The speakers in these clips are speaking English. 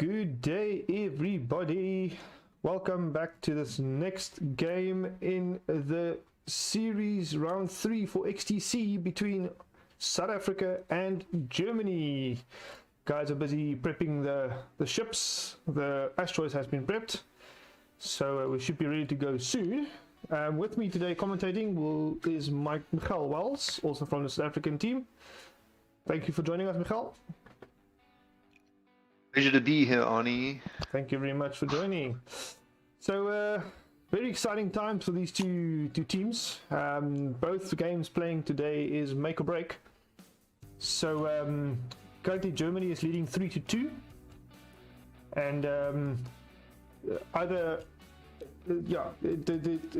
Good day, everybody. Welcome back to this next game in the series round 3 for XTC between South Africa and Germany. Guys are busy prepping the ships. The asteroids has been prepped, so we should be ready to go soon. With me today commentating is Michael Wells, also from the South African team. Thank you for joining us, Michael. Pleasure to be here, Arnie. Thank you very much for joining. So, very exciting times for these two teams. Both games playing today is make or break. So, currently Germany is leading 3-2, and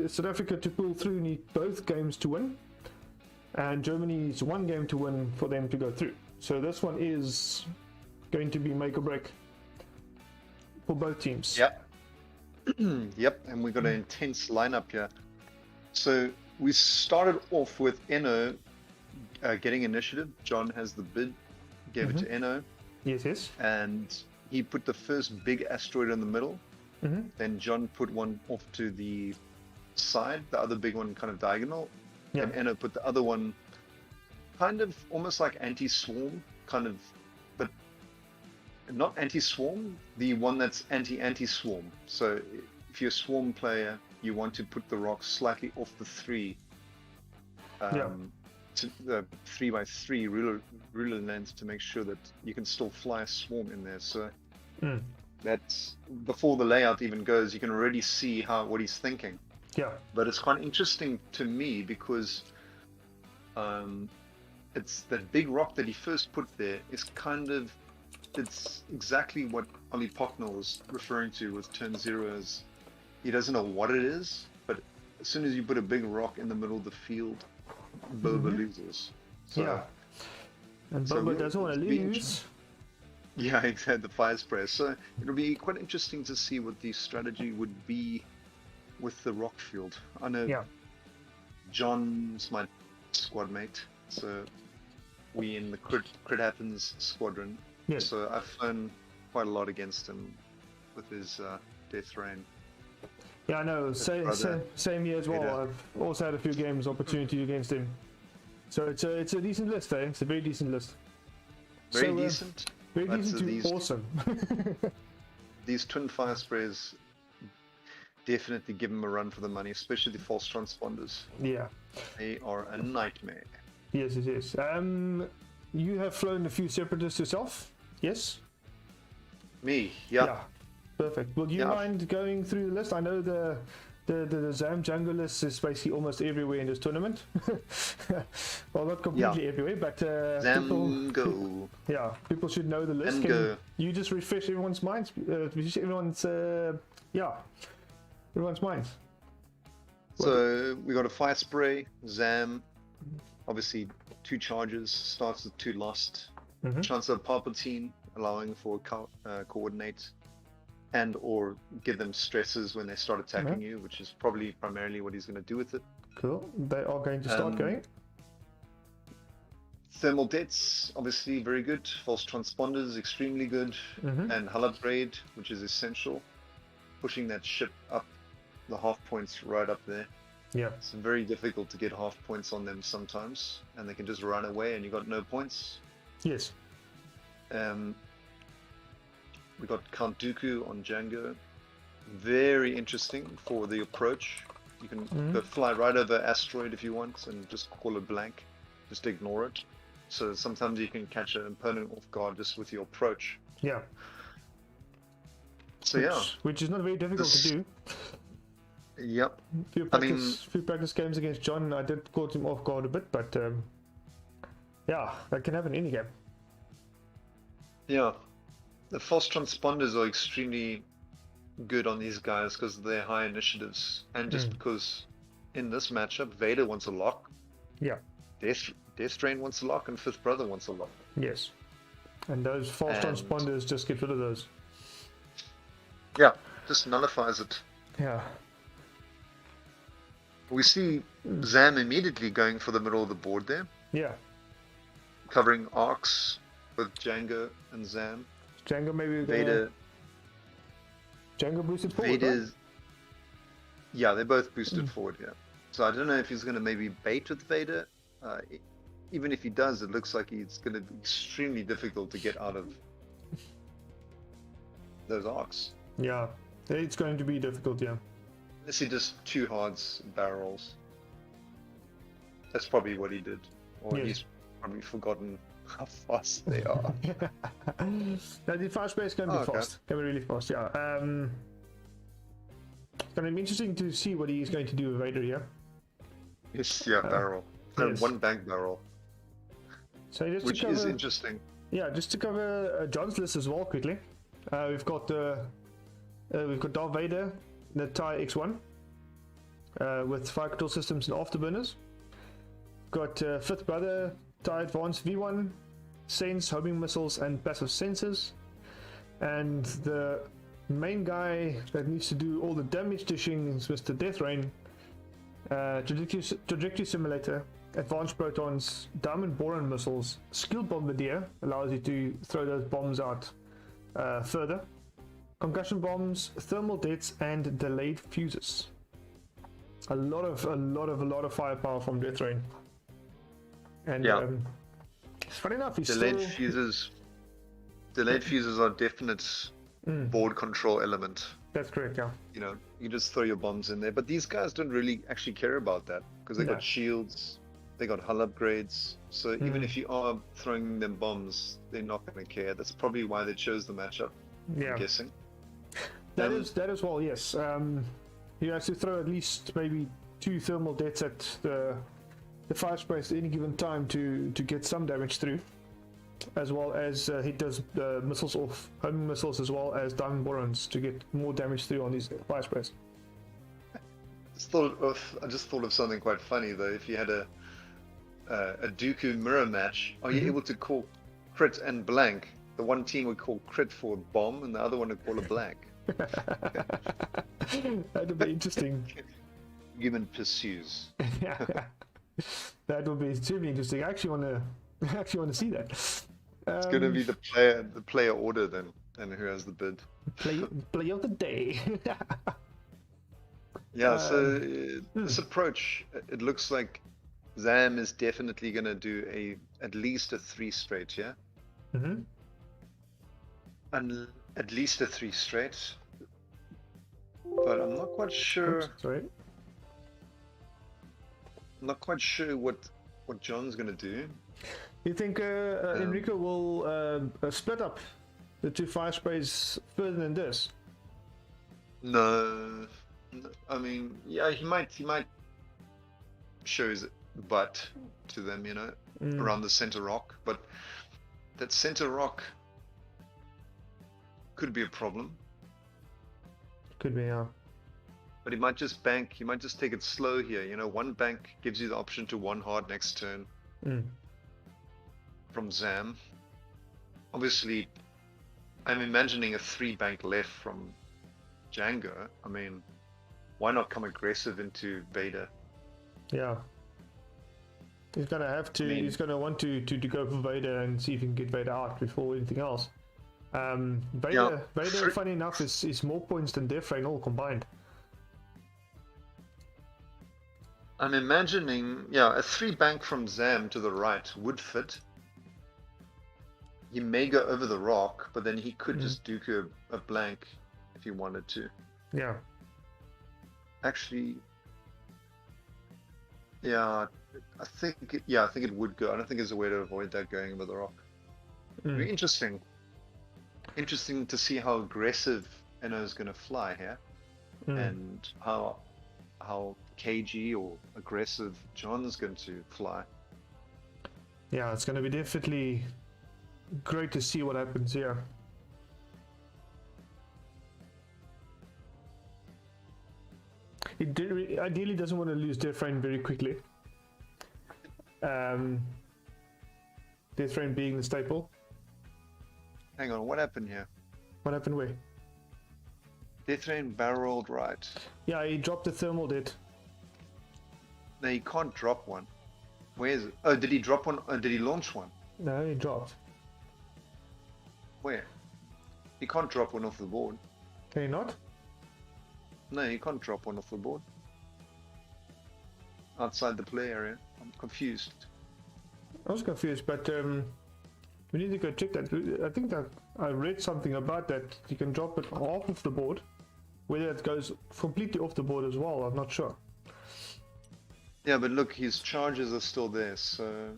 South Africa to pull through need both games to win, and Germany needs one game to win for them to go through. So this one is going to be make or break for both teams. Yep. Yep, and we've got an intense lineup here. So we started off with Eno getting initiative. John has the bid, gave it to Eno. Yes. And he put the first big asteroid in the middle. Then John put one off to the side, the other big one kind of diagonal. Yeah. And Eno put the other one kind of almost like anti-swarm, kind of, but not anti-swarm, the one that's anti-swarm. So if you're a swarm player, you want to put the rock slightly off the 3 to the 3x3 ruler length to make sure that you can still fly a swarm in there. So that's before the layout even goes, you can already see what he's thinking. Yeah. But it's quite interesting to me because it's that big rock that he first put there is it's exactly what Ollie Pocknell was referring to with turn 0 as he doesn't know what it is, but as soon as you put a big rock in the middle of the field, Boba loses. So, yeah. And Boba doesn't want to lose. Yeah, exactly, the fire spray. So it'll be quite interesting to see what the strategy would be with the rock field. I know John's my squad mate, so we in the Crit Happens squadron. Yes. So I've flown quite a lot against him with his Death Rain. Yeah, I know. Same year as well. I've also had a few games opportunity against him. So it's a decent list, eh? It's a very decent list. Very decent. Very decent to awesome. These twin fire sprays definitely give him a run for the money, especially the false transponders. Yeah. They are a nightmare. Yes, it is. You have flown a few separatists yourself? Yes? Me, yeah. Yeah. Perfect. Would you mind going through the list? I know the Zam Jungle list is basically almost everywhere in this tournament. Well, not completely everywhere, but people should know the list. Can you just refresh everyone's minds? Everyone's minds. So we got a fire spray, Zam, obviously 2 charges, starts with 2 lost. Chancellor Palpatine, allowing for coordinate and or give them stresses when they start attacking you, which is probably primarily what he's going to do with it. Cool. They are going to start going. Thermal Debts, obviously very good. False transponders, extremely good. And hull upgrade, which is essential. Pushing that ship up, the half points right up there. Yeah. It's very difficult to get half points on them sometimes, and they can just run away and you got no points. Yes. We got Count Dooku on Django. Very interesting for the approach. You can go fly right over asteroid if you want and just call it blank. Just ignore it. So sometimes you can catch an opponent off guard just with your approach. Yeah. So which is not very difficult to do. Yep. Few practice games against John, I did caught him off guard a bit, but that can happen in any game. Yeah. The false transponders are extremely good on these guys because they're high initiatives, and just because in this matchup Vader wants a lock. Yeah. Death Train wants a lock, and Fifth Brother wants a lock. Yes. And those false transponders just get rid of those. Yeah, just nullifies it. Yeah. We see Zam immediately going for the middle of the board there. Yeah. Covering arcs with Django and Zam. Django maybe Vader. Django boosted forward, right? Vader's... Yeah, they're both boosted forward here. So I don't know if he's going to maybe bait with Vader. Even if he does, it looks like it's going to be extremely difficult to get out of those arcs. Yeah, it's going to be difficult, yeah. Unless he does 2 hards barrels. That's probably what he did. Or Yes. he's probably forgotten how fast they are. Now, the fast space can be fast. Can be really fast, yeah. It's going to be interesting to see what he's going to do with Vader here. Yes, yeah, barrel. Yes. 1 bank barrel. So just Which to cover, is interesting. Yeah, just to cover John's list as well quickly. We've got Darth Vader, the TIE X1, with fire control systems and afterburners. Got fifth brother, TIE Advanced V1, Sense, homing missiles, and passive sensors. And the main guy that needs to do all the damage dishing is Mr. Death Rain, trajectory simulator, advanced protons, diamond boron missiles, skill bombardier, allows you to throw those bombs out further, concussion bombs, thermal deaths, and delayed fuses. A lot of firepower from Death Rain. And funny enough, he's Delayed fuses are definite board control element. That's correct, yeah. You know, you just throw your bombs in there. But these guys don't really actually care about that because they got shields, they got hull upgrades. So even if you are throwing them bombs, they're not going to care. That's probably why they chose the matchup. I'm guessing. That is well, yes. You have to throw at least maybe 2 thermal deaths at the fire space at any given time to get some damage through, as well as he does missiles off, homing missiles, as well as diamond borons to get more damage through on these fire space. I just thought of something quite funny though. If you had a Dooku mirror match, are you able to call crit and blank? The one team would call crit for a bomb, and the other one would call a blank. That would be interesting. Human pursues. That would be extremely interesting. I actually want to see that. It's going to be the player order then, and who has the bid. Play of the day. Yeah. So this approach, it looks like Zam is definitely going to do at least a 3 straight, yeah. And at least a 3 straight. But I'm not quite sure. Oops, sorry. I'm not quite sure what John's gonna do. You think Enrico will split up the 2 fire sprays further than this? No, I mean, yeah, he might show his butt to them, you know, around the center rock. But that center rock could be a problem. Could be, yeah. But he might just bank. He might just take it slow here. You know, 1 bank gives you the option to 1 hard next turn from Zam. Obviously, I'm imagining a 3 bank left from Django. I mean, why not come aggressive into Vader? Yeah. He's gonna have to. He's gonna want to go for Vader and see if he can get Vader out before anything else. Vader, funny enough, is more points than Death Rain all combined. I'm imagining, a 3 bank from Zam to the right would fit. He may go over the rock, but then he could just Dooku a blank if he wanted to. Yeah. Actually, I think it would go. I don't think there's a way to avoid that going over the rock. Very interesting. Interesting to see how aggressive Enno is going to fly here, and how cagey or aggressive John's going to fly. Yeah, it's going to be definitely great to see what happens here. He ideally doesn't want to lose Death Rain very quickly. Death Rain being the staple. Hang on, what happened here? What happened where? Death Rain barreled right. Yeah, he dropped the thermal dead. No, he can't drop one. Where is it? Oh, did he drop one? Did he launch one? No, he dropped. Where? He can't drop one off the board. Can he not? No, you can't drop one off the board. Outside the play area. I'm confused. I was confused, but we need to go check that. I think that I read something about that. You can drop it off of the board. Whether it goes completely off the board as well, I'm not sure. Yeah, but look, his charges are still there, so...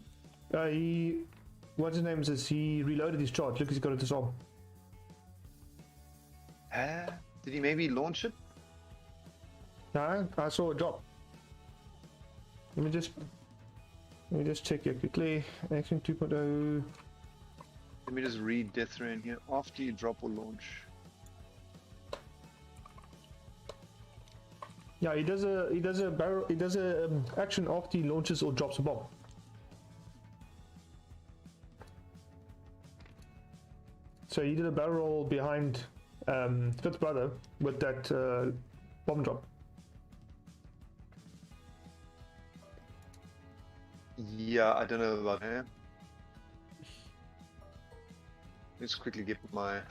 What's his name is he reloaded his charge. Look, he's got it disarm. Did he maybe launch it? No, I saw a drop. Let me just check here quickly. Action 2.0. Let me just read death ray in here. After you drop or launch. Yeah, he does a action after he launches or drops a bomb. So he did a barrel roll behind Fifth Brother with that bomb drop. Yeah, I don't know about him. Let's quickly get my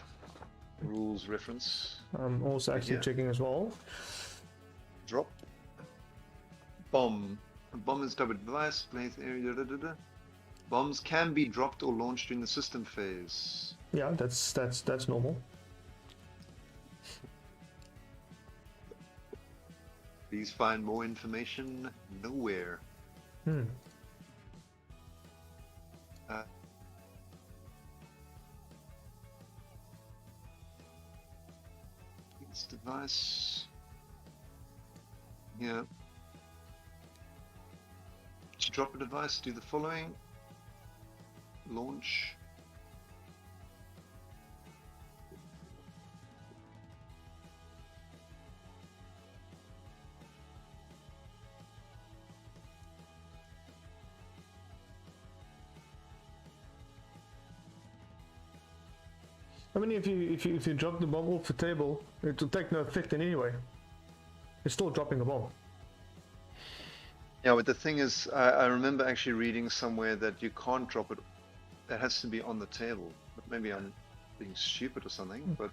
rules reference. I'm also actually checking as well. Drop. Bomb. A bomb is double device, place area, da, da, da, da. Bombs can be dropped or launched during the system phase. Yeah, that's normal. Please find more information nowhere. This device. Yeah. To drop a device, do the following. Launch. I mean, if you drop the bomb off the table, it will take no effect in any way. It's still dropping a bomb. Yeah, but the thing is, I remember actually reading somewhere that you can't drop it. That has to be on the table. But maybe I'm being stupid or something. But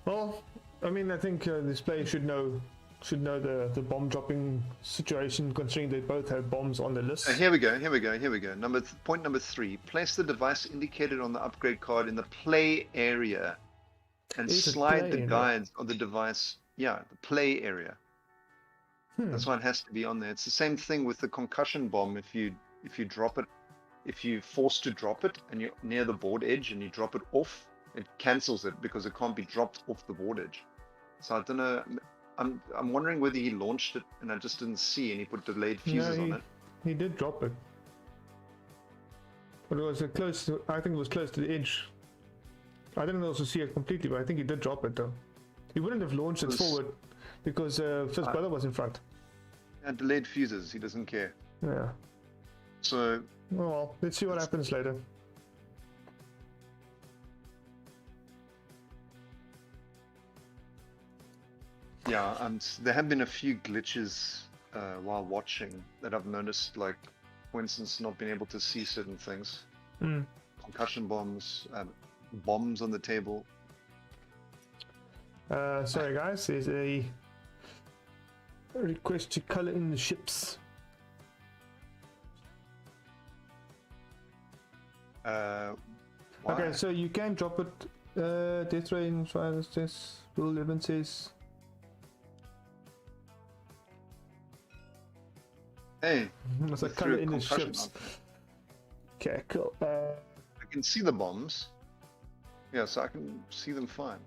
well, I mean, I think this player should know the bomb dropping situation, considering they both have bombs on the list. here we go. Point number 3. Place the device indicated on the upgrade card in the play area, and slide the guides on the device. Yeah, the play area. That's why it has to be on there. It's the same thing with the concussion bomb. If you drop it, if you're forced to drop it and you're near the board edge and you drop it off, it cancels it because it can't be dropped off the board edge. So I don't know. I'm wondering whether he launched it and I just didn't see, and he put delayed fuses on it. He did drop it, but it was close to. I think it was close to the edge. I didn't also see it completely, but I think he did drop it though. He wouldn't have launched it forward because Fifth Brother was in front. And delayed fuses. He doesn't care. Yeah. So. Well, let's see what happens later. Yeah, and there have been a few glitches while watching that I've noticed, like, for instance, not being able to see certain things. Concussion bombs, bombs on the table. Sorry guys, there's a request to color in the ships. Okay, so you can drop it. Death Rain, this Rule 11 says. Hey, it's a color in the ships. Okay, cool. I can see the bombs. Yeah, so I can see them fine.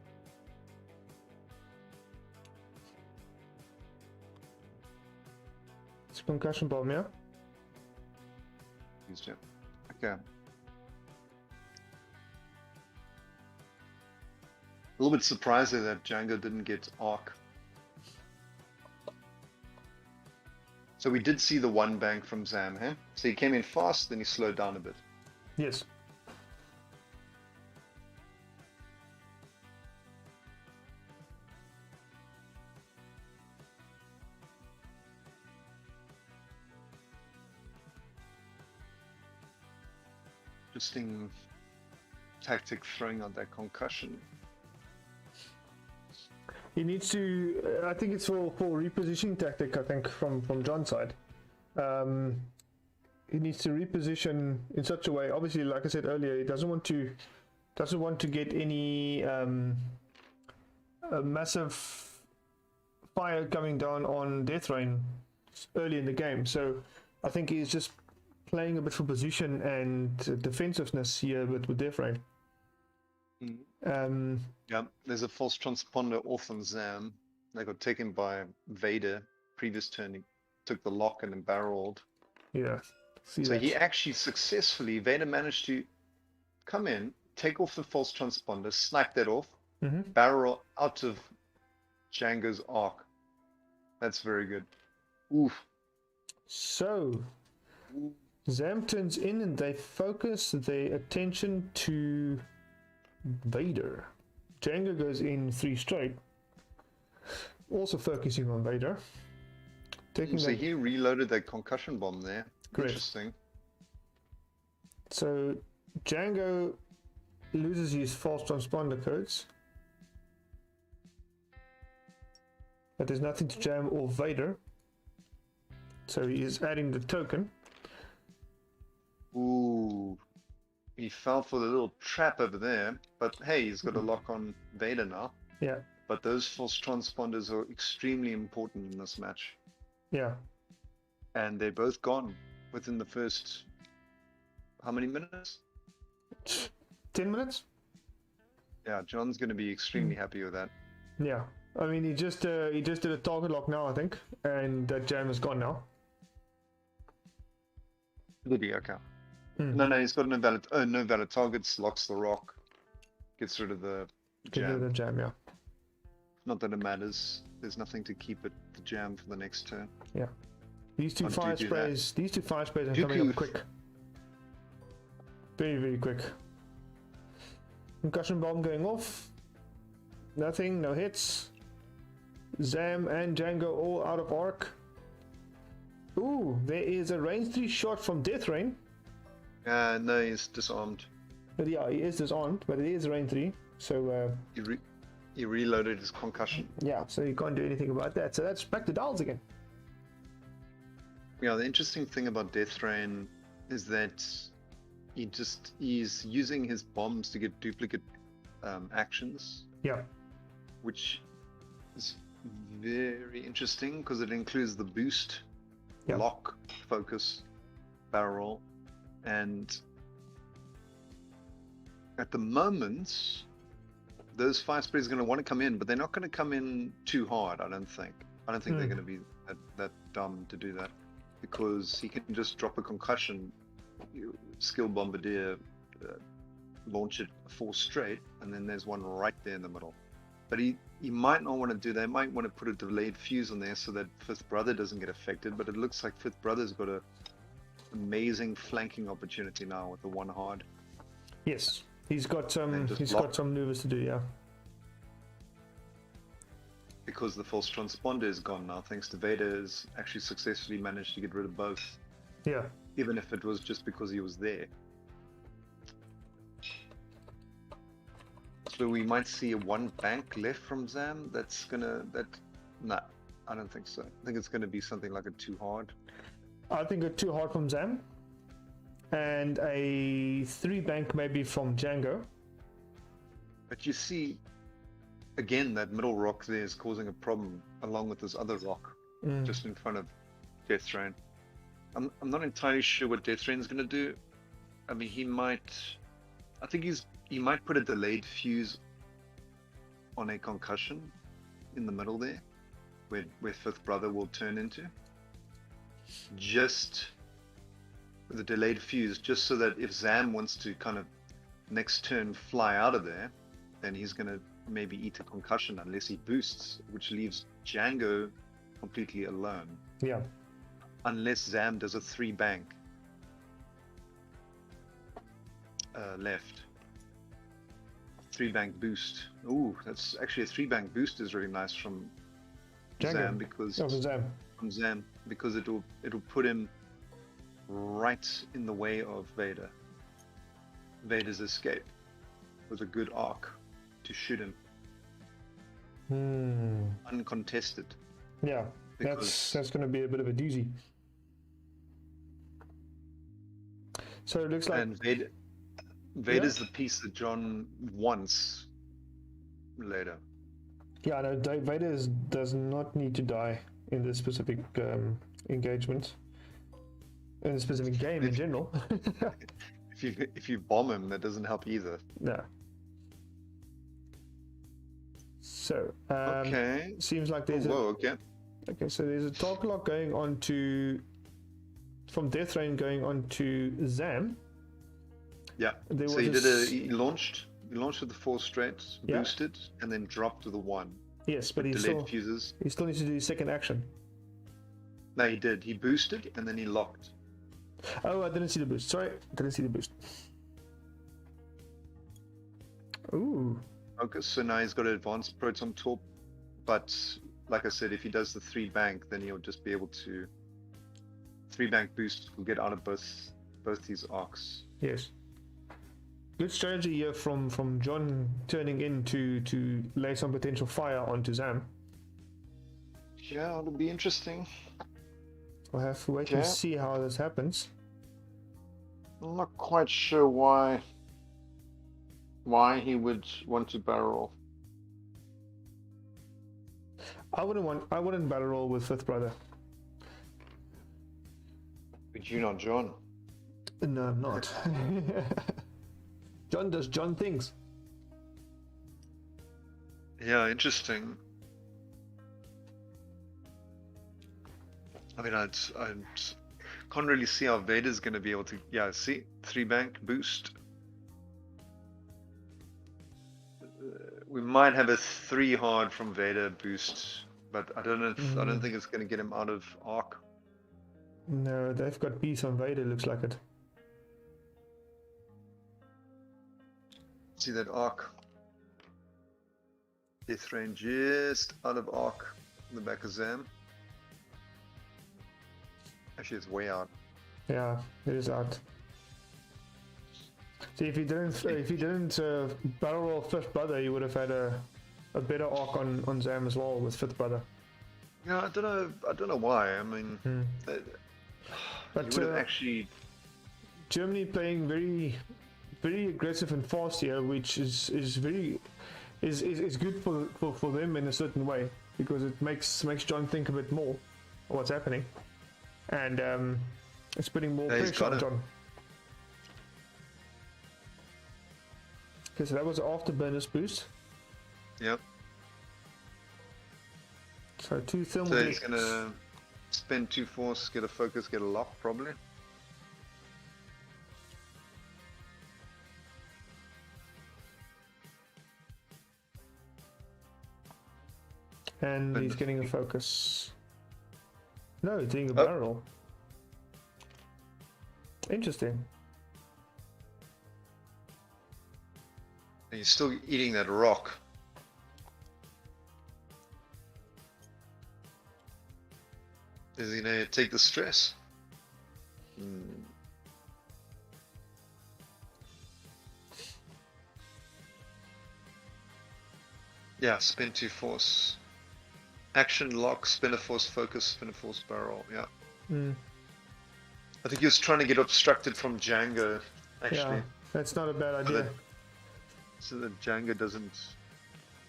It's a concussion bomb, yeah? Okay. A little bit surprised that Django didn't get arc. So we did see the one bank from Zam, huh? So he came in fast, then he slowed down a bit. Yes. Interesting tactic throwing out that concussion. He needs to. I think it's for repositioning tactic. I think from John's side, he needs to reposition in such a way. Obviously, like I said earlier, he doesn't want to get any a massive fire coming down on Death Rain early in the game. So I think he's just playing a bit for position and defensiveness here with Death Rain. Yeah, there's a false transponder off on Zam. They got taken by Vader. Previous turn, he took the lock and then barreled. Yeah. So he actually successfully, Vader managed to come in, take off the false transponder, snipe that off, barrel out of Django's arc. That's very good. Oof. So, Zam turns in and they focus their attention to Vader. Django goes in 3 straight, also focusing on Vader. So he reloaded that concussion bomb there. Correct. Interesting. So Django loses his false transponder codes, but there's nothing to jam or Vader, so he is adding the token. Ooh, he fell for the little trap over there, but hey, he's got a lock on Vader now. Yeah. But those false transponders are extremely important in this match. Yeah. And they're both gone within the first, how many minutes? 10 minutes? Yeah, John's going to be extremely happy with that. Yeah. I mean, he just did a target lock now, I think, and that jam is gone now. Did he? Okay. No, he's got no valid targets, locks the rock, gets rid of the jam. Get rid of the jam, yeah. Not that it matters. There's nothing to keep it the jam for the next turn. Yeah. These two fire sprays are coming up quick. Very, very quick. Concussion bomb going off. Nothing, no hits. Zam and Django all out of arc. Ooh, there is a range 3 shot from Death Rain. No, he's disarmed. But yeah, he is disarmed, but it is range 3. So he reloaded his concussion. Yeah, so you can't do anything about that. So that's back to dials again. Yeah, the interesting thing about Death Rain is that he's using his bombs to get duplicate actions. Yeah. Which is very interesting because it includes the boost, yeah. lock, focus, barrel roll, and at the moment those fire sprays are going to want to come in, but they're not going to come in too hard. I don't think they're going to be that dumb to do that, because he can just drop a concussion, skill bombardier, launch it 4 straight, and then there's one right there in the middle. But he might not want to do that. He might want to put a delayed fuse on there so that Fifth Brother doesn't get affected. But it looks like Fifth Brother's got a amazing flanking opportunity now with the 1 hard. Yes, he's got some maneuvers to do. Yeah. Because the false transponder is gone now, thanks to Vader's actually successfully managed to get rid of both. Yeah. Even if it was just because he was there. So we might see 1 bank left from Zam. Nah, I don't think so. I think it's gonna be something like a 2 hard. I think a 2 hard from Zam, and a 3 bank maybe from Django. But you see, again, that middle rock there is causing a problem, along with this other rock just in front of Death Rain. I'm not entirely sure what Death Rain is gonna do. I mean, he might put a delayed fuse on a concussion in the middle there, where Fifth Brother will turn into. Just with a delayed fuse, just so that if Zam wants to kind of next turn fly out of there, then he's gonna maybe eat a concussion unless he boosts, which leaves Django completely alone. Yeah. Unless Zam does a 3 bank left. 3 bank boost. Ooh, that's actually a 3 bank boost is really nice from Django. Zam because it'll put him right in the way of Vader's escape with a good arc to shoot him. uncontested. Yeah, that's going to be a bit of a doozy. So it looks like... And Vader's the piece that John wants later. Yeah, no, Vader does not need to die in this specific engagement. In a specific game in general. if you bomb him, that doesn't help either. No. So, okay. Seems like there's okay. Okay, so there's a talk lock going on to... From Death Rain going on to Zam. Yeah. So he launched with the 4 straight, boosted, and then dropped to the 1. Yes, but he still needs to do his second action. No, he did. He boosted and then he locked. Oh, I didn't see the boost. Sorry, didn't see the boost. Ooh. Okay, so now he's got an advanced proton torp, but like I said, if he does the 3 bank, then he'll just be able to 3 bank boost will get out of both these arcs. Yes. Good strategy here from John turning in to lay some potential fire onto Zam. Yeah, it'll be interesting. We'll have to wait and see how this happens. I'm not quite sure why he would want to barrel. I wouldn't barrel roll with 5th brother. But you not John? No, I'm not. John does John things. Yeah, interesting. I mean, I can't really see how Vader's going to be able to... Yeah, see? 3 bank boost. We might have a 3 hard from Vader boost, but I don't know. I don't think it's going to get him out of arc. No, they've got beast on Vader, looks like it. See that arc? Death Rain just out of arc in the back of Zam. Actually, it's way out. Yeah, it is out. See, if he didn't barrel roll 5th brother, he would have had a better arc on Zam as well with 5th brother. Yeah, I don't know why. I mean, but would have actually... Germany playing very, very aggressive and fast here, which is good for them in a certain way, because it makes John think a bit more of what's happening, and it's putting more pressure on John. Okay, so that was afterburners boost. Yep. So 2 thermal. So he's gonna spend 2 force, get a focus, get a lock probably. And he's getting a focus. No, he's doing a barrel. Interesting. And he's still eating that rock. Is he gonna take the stress? Yeah, spin 2 force. Action lock, spin a force focus, spin a force barrel, yeah. I think he was trying to get obstructed from Django, actually. Yeah, that's not a bad idea. So that Django doesn't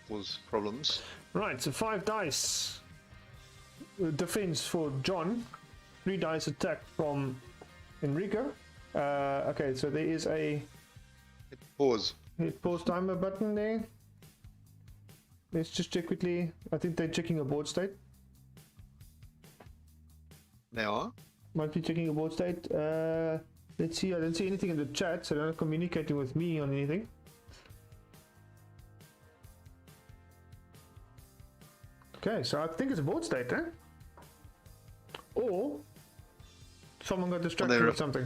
cause problems. Right, so 5 dice. Defense for John. 3 dice attack from Enrico. Okay, so there is a pause timer button there. Let's just check quickly. I think they're checking a board state. They are? Might be checking a board state. Let's see. I don't see anything in the chat, so they're not communicating with me on anything. Okay, so I think it's a board state, eh? Or someone got distracted with something.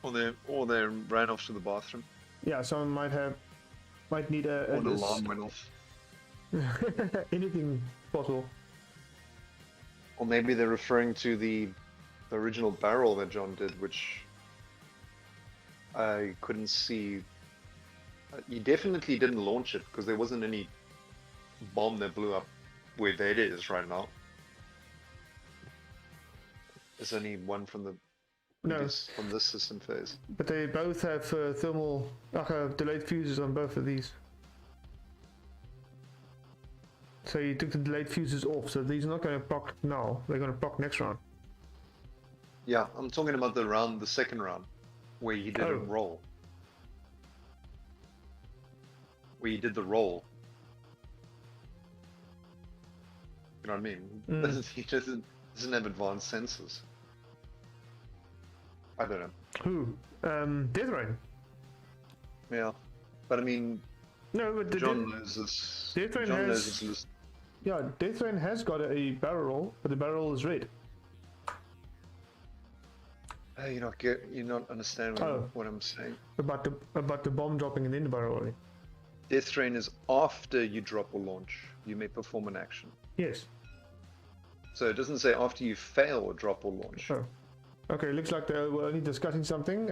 Or they ran off to the bathroom. Yeah, someone might need a or the alarm went off. Anything possible. Or maybe they're referring to the original barrel that John did, which I couldn't see. He definitely didn't launch it because there wasn't any bomb that blew up where Vader is right now. There's only one from the from this system phase. But they both have thermal delayed fuses on both of these. So you took the delayed fuses off, so these are not going to proc now, they're going to proc next round. Yeah, I'm talking about the second round, where you did a roll. Where you did the roll. You know what I mean? He doesn't have advanced sensors. I don't know. Who? Death Rain. Yeah, but I mean, no, but John knows this. Death Rain John knows has. this. Yeah, Death Rain has got a barrel roll, but the barrel is red. You're not understanding what I'm saying. About the bomb dropping and then the barrel rolling. Death Train is after you drop or launch. You may perform an action. Yes. So it doesn't say after you fail or drop or launch. Oh. Okay, looks like they were only discussing something.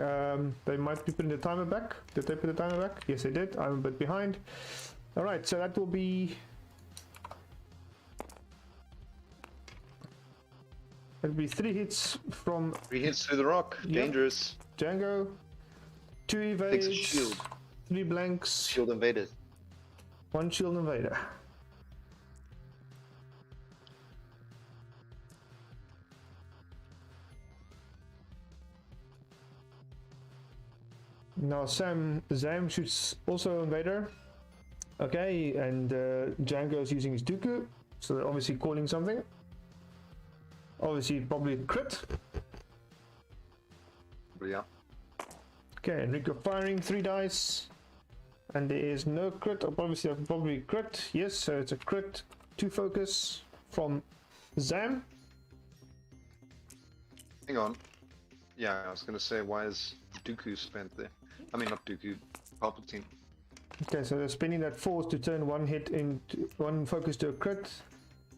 They might be putting the timer back. Did they put the timer back? Yes, they did. I'm a bit behind. Alright, so that will be... It'll be 3 hits from... 3 hits through the rock. Yep. Dangerous. Django. 2 evades. Takes a shield. 3 blanks. Shield invaded. 1 shield invader. Now Zam shoots also invader. Okay, and Django is using his Dooku, so they're obviously calling something. Obviously, probably a crit. Yeah. Okay, Enrico firing 3 dice, and there is no crit. Obviously, probably crit. Yes, so it's a crit. 2 focus from Zam. Hang on. Yeah, I was gonna say, why is Dooku spent there? I mean, not Dooku, Palpatine. Okay, so they're spending that force to turn 1 hit into 1 focus to a crit,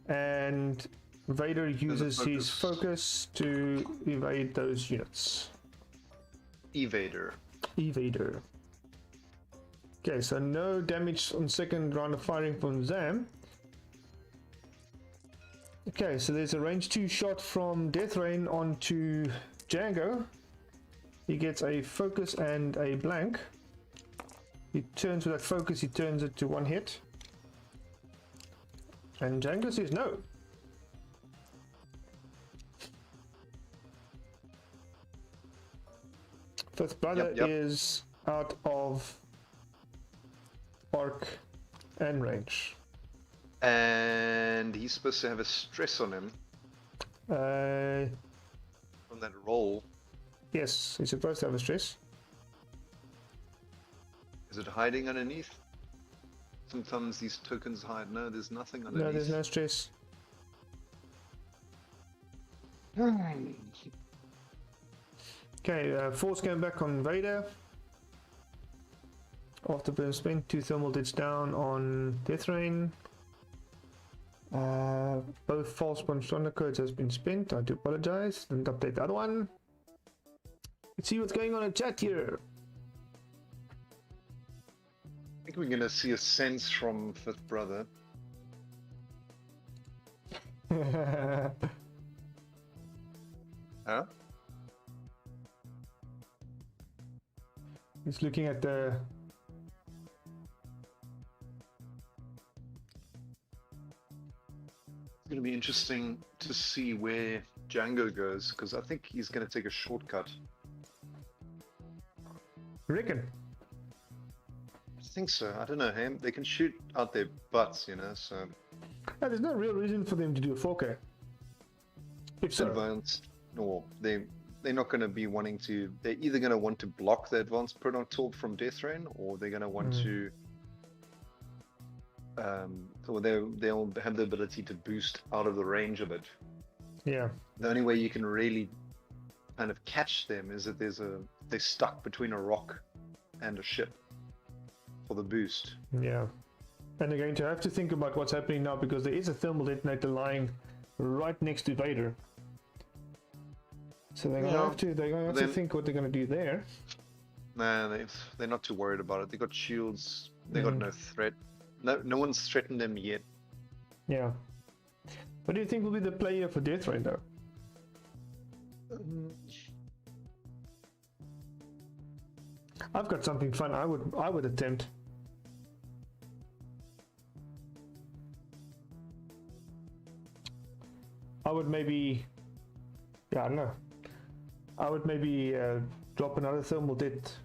and Vader uses his focus to evade those units. Evader. Okay, so no damage on second round of firing from Zam. Okay, so there's a range 2 shot from Death Rain onto Django. He gets a focus and a blank. He turns with that focus, he turns it to 1 hit. And Django says no. Fifth brother is out of arc and range. And he's supposed to have a stress on him. From that roll. Yes, he's supposed to have a stress. Is it hiding underneath? Sometimes these tokens hide. No, there's nothing underneath. No, there's no stress. Okay, force going back on Vader. After burn spent, 2 thermal hits down on Death Rain. Both false punch thunder codes has been spent. I do apologize. Didn't update the other one. Let's see what's going on in chat here. I think we're gonna see a sense from Fifth Brother. Huh? He's looking at the... It's going to be interesting to see where Django goes, because I think he's going to take a shortcut. Reckon? I think so. I don't know. Hey, they can shoot out their butts, you know, so... No, there's no real reason for them to do a 4K. If so. Advanced, or they're not going to be wanting to... They're either going to want to block the advanced proton torp from Death Rain, or they're going to want to... or they'll have the ability to boost out of the range of it. Yeah. The only way you can really kind of catch them is that they're stuck between a rock and a ship for the boost. Yeah. And they're going to have to think about what's happening now, because there is a thermal detonator lying right next to Vader. So they're going to have to think what they're going to do there. Nah, they're not too worried about it. They got shields. They got no threat. no one's threatened him yet. Yeah. What do you think will be the player for Death Rain though? I've got something fun I would attempt. I would maybe, yeah, I don't know. I would maybe drop another thermal debt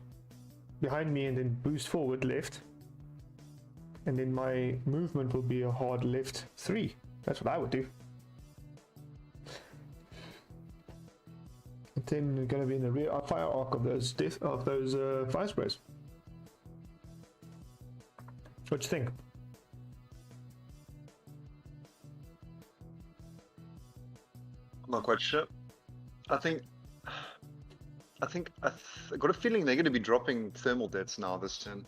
behind me and then boost forward left. And then my movement will be a hard left 3. That's what I would do. And then we're going to be in the rear fire arc of those fire sprays. What do you think? I'm not quite sure. I got a feeling they're going to be dropping thermal debts now this turn.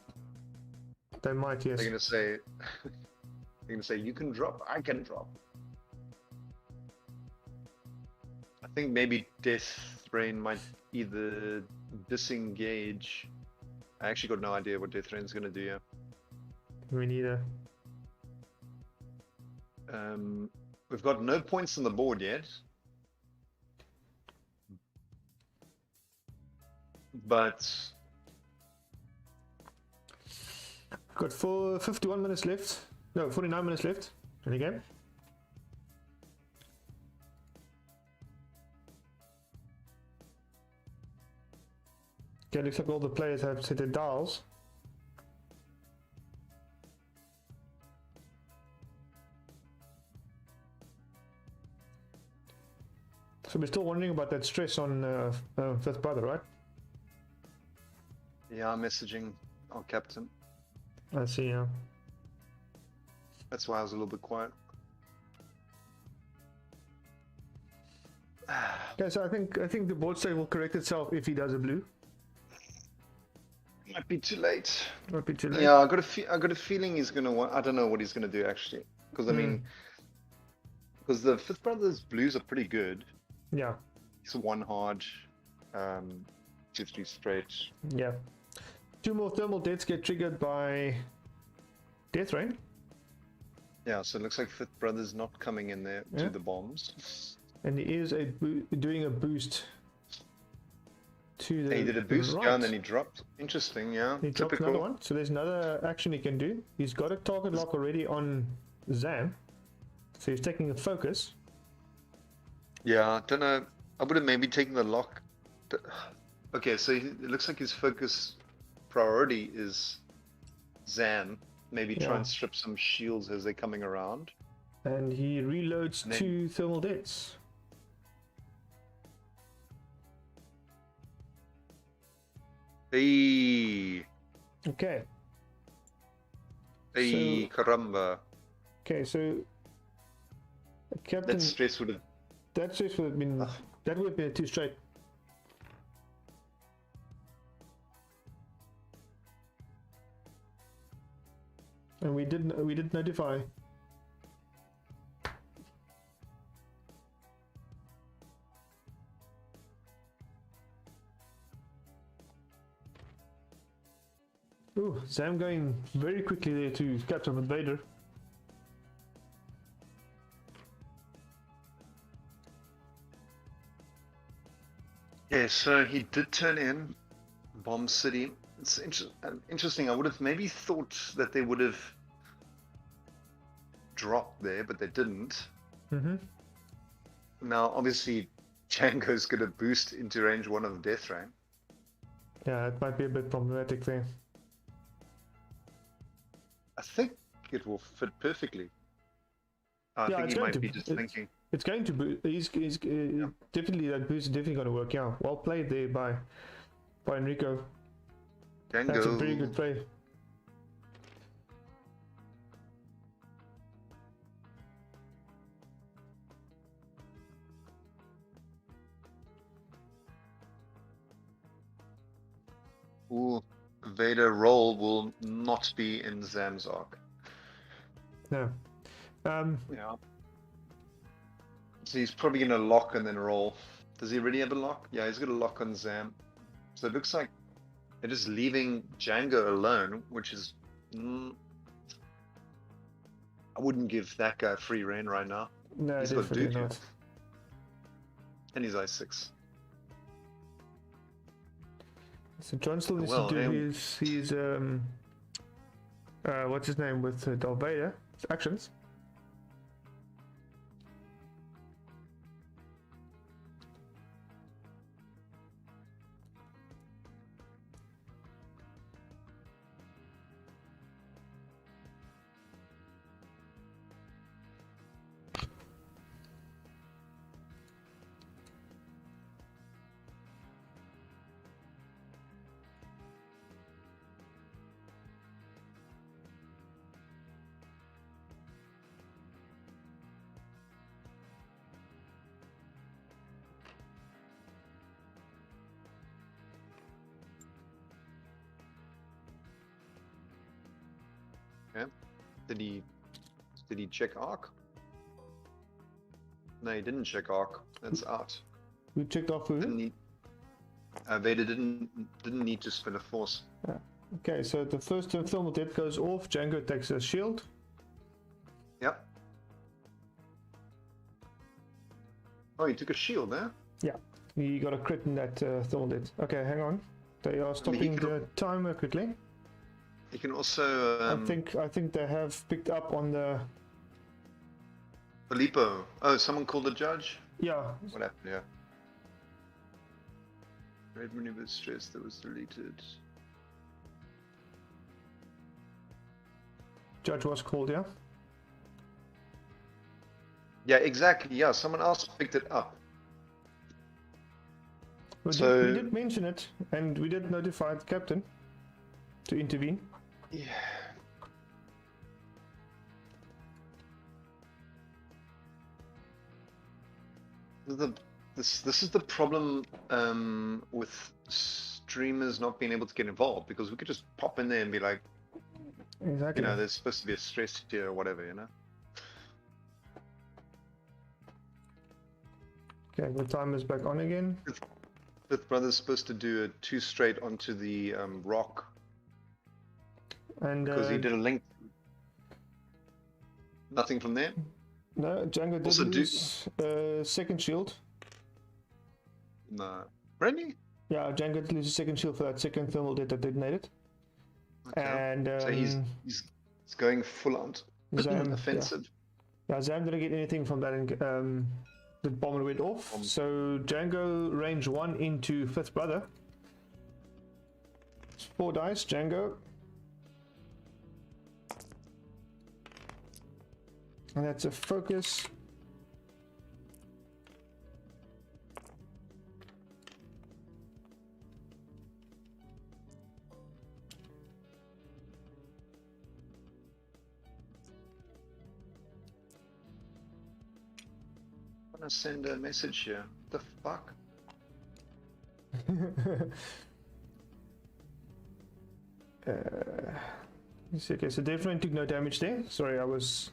They might, yes. They're going to say, you can drop, I can drop. I think maybe Death Rain might either disengage. I actually got no idea what Death Rain's going to do. Yeah. Me neither. We've got no points on the board yet. But got 51 minutes left. No, 49 minutes left in the game. Okay, looks like all the players have set their dials. So we're still wondering about that stress on Fifth Brother, right? yeah, I'm messaging our captain. I see, yeah. That's why I was a little bit quiet. Okay, so I think the board state will correct itself if he does a blue. Might be too late. Might be too late. Yeah, I got a feeling he's gonna want. I don't know what he's gonna do actually, because I mean, because the Fifth Brothers blues are pretty good. Yeah. It's 1 hard, 2-3 straight. Yeah. 2 more thermal deaths get triggered by Death Rain. Yeah, so it looks like Fifth Brothers not coming in there to the bombs. And he is doing a boost to the. He did a boost, right. yeah, and then he dropped. Interesting, yeah. He drops another one. So there's another action he can do. He's got a target lock already on Zam. So he's taking a focus. Yeah, I don't know. I would have maybe taken the lock. Okay, so it looks like his focus priority is Zam. Maybe try and strip some shields as they're coming around. And he reloads and then, 2 thermal deaths. Hey. Okay. Hey, so, caramba. Okay, so Captain. That stress would have. That stress would have been. That would have been a 2 straight. And we did notify. Ooh, Sam going very quickly there to catch up with Vader. Yeah, so he did turn in Bomb City. It's interesting. I would have maybe thought that they would have dropped there, but they didn't. Mm-hmm. Now, obviously, Django's going to boost into range 1 of Death Rain. Yeah, it might be a bit problematic there. I think it will fit perfectly. I think he might be just thinking. It's going to boost. He's definitely, that boost is definitely going to work. Yeah, well played there by Enrico. Django. That's a very good play. Ooh, Vader roll will not be in Zam's arc. No. Yeah. So he's probably going to lock and then roll. Does he already have a lock? Yeah, he's got a lock on Zam. So it looks like they're just leaving Django alone, which is I wouldn't give that guy free reign right now. No, He's got definitely dude here. not. And he's I6. So John still needs Well, to do his what's his name with Darth Vader? His actions. Okay. Did he check arc? No, he didn't check arc. That's out. We checked off who? Didn't need. Vader didn't need to spin a force. Yeah. Okay, so the first thermal debt goes off. Django takes a shield. Yep. Oh, he took a shield, eh? Yeah, he got a crit in that thermal debt. Okay, hang on. They are stopping the timer quickly. You can also. I think they have picked up on the. Filippo. Oh, someone called the judge? Yeah. What happened here? Red maneuver stress that was deleted. Judge was called, yeah? Yeah, exactly. Yeah, someone else picked it up. We did mention it, and we did notify the captain to intervene. Yeah. This is the problem with streamers not being able to get involved, because we could just pop in there and be like, Exactly. you know, there's supposed to be a stress here or whatever, you know. Okay, the timer's back on again. Fifth brother's supposed to do a 2 straight onto the rock, And because he did a link. Nothing from there. no, Django did Also lose second shield. No, really? Yeah, Django did lose a second shield for that second thermal debt that detonated. Okay. And So he's going full on Zam, offensive. Yeah, Zam didn't get anything from that. The bomber went off. So Django range 1 into fifth brother. It's 4 dice, Django. And that's a focus. I'm gonna send a message here. The fuck? Okay, so definitely took no damage there. Sorry, I was.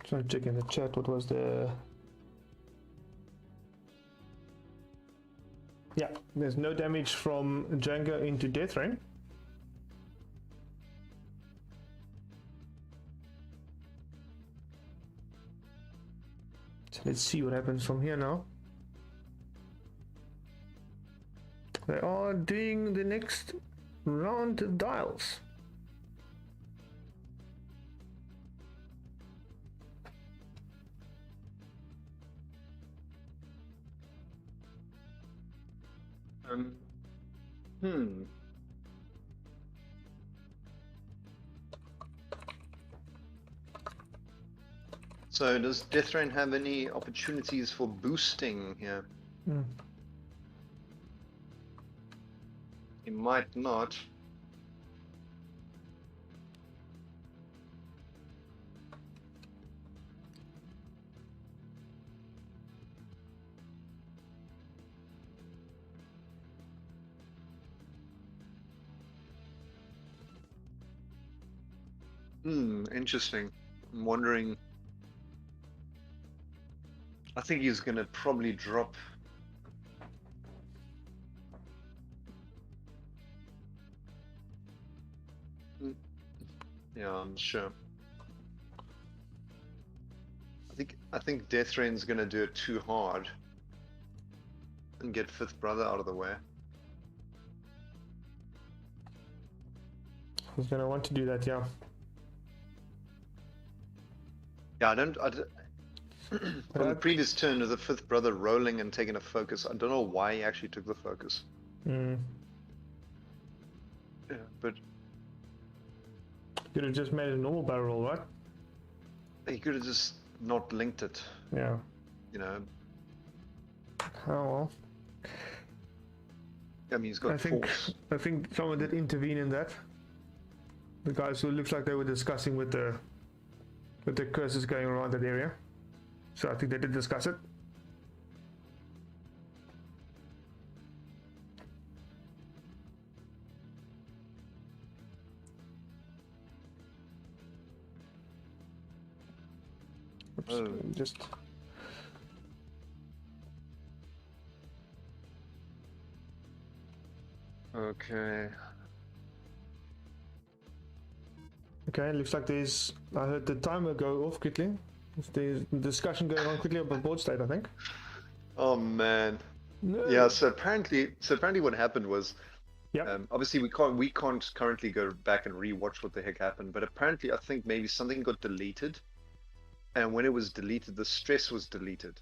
Trying to check in the chat what was the. Yeah, there's no damage from Django into Death Rain. So let's see what happens from here now. They are doing the next round of dials. So does Death Rain have any opportunities for boosting here? He might not. Interesting. I'm wondering. I think he's gonna probably drop. Yeah, I'm sure. I think Death Rain's gonna do it too hard and get Fifth Brother out of the way. He's gonna want to do that, yeah. Yeah, from the previous turn of the Fifth Brother rolling and taking a focus, I don't know why he actually took the focus. Mm. Yeah, but Could have just made a normal barrel roll, right? he could have just not linked it. Yeah. You know. Oh well. I mean, he's got force. I think someone did intervene in that. The guys who looks like they were discussing with the curses going around that area. So I think they did discuss it. Oops, just okay. Okay, looks like there's. I heard the timer go off quickly. There's discussion going on quickly about board state, I think. Oh man. No. Yeah. So apparently, what happened was, yeah. Obviously, we can't currently go back and rewatch what the heck happened. But apparently, I think maybe something got deleted, and when it was deleted, the stress was deleted.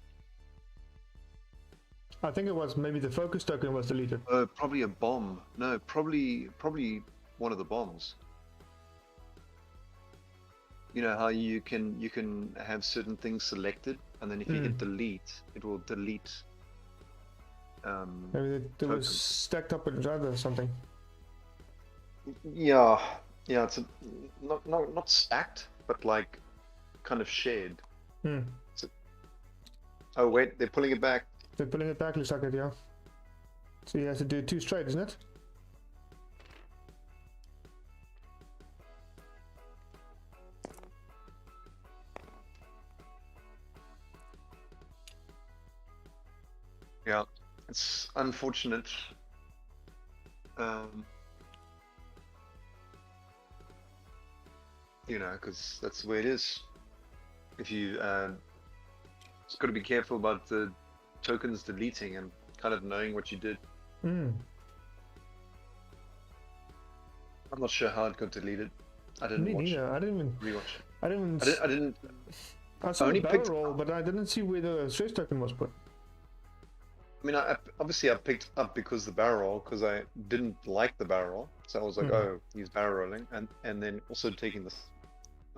I think it was maybe the focus token was deleted. Probably a bomb. No, probably one of the bombs. You know how you can have certain things selected, and then if you hit delete, it will delete. Maybe it was stacked up in Java or something. Yeah, it's not stacked, but like kind of shared. So, oh wait, they're pulling it back. They're pulling it back, looks like it, yeah. So he has to do 2 straight, isn't it? Yeah, it's unfortunate. You know, because that's the way it is. If you, just got to be careful about the tokens deleting and kind of knowing what you did. I'm not sure how it got deleted. I didn't watch. Neither. I didn't even rewatch. I didn't. I saw only the barrel roll, but I didn't see where the stress token was put. I mean, obviously I picked up because the barrel roll, because I didn't like the barrel roll, so I was like, oh, he's barrel rolling, and then also taking this.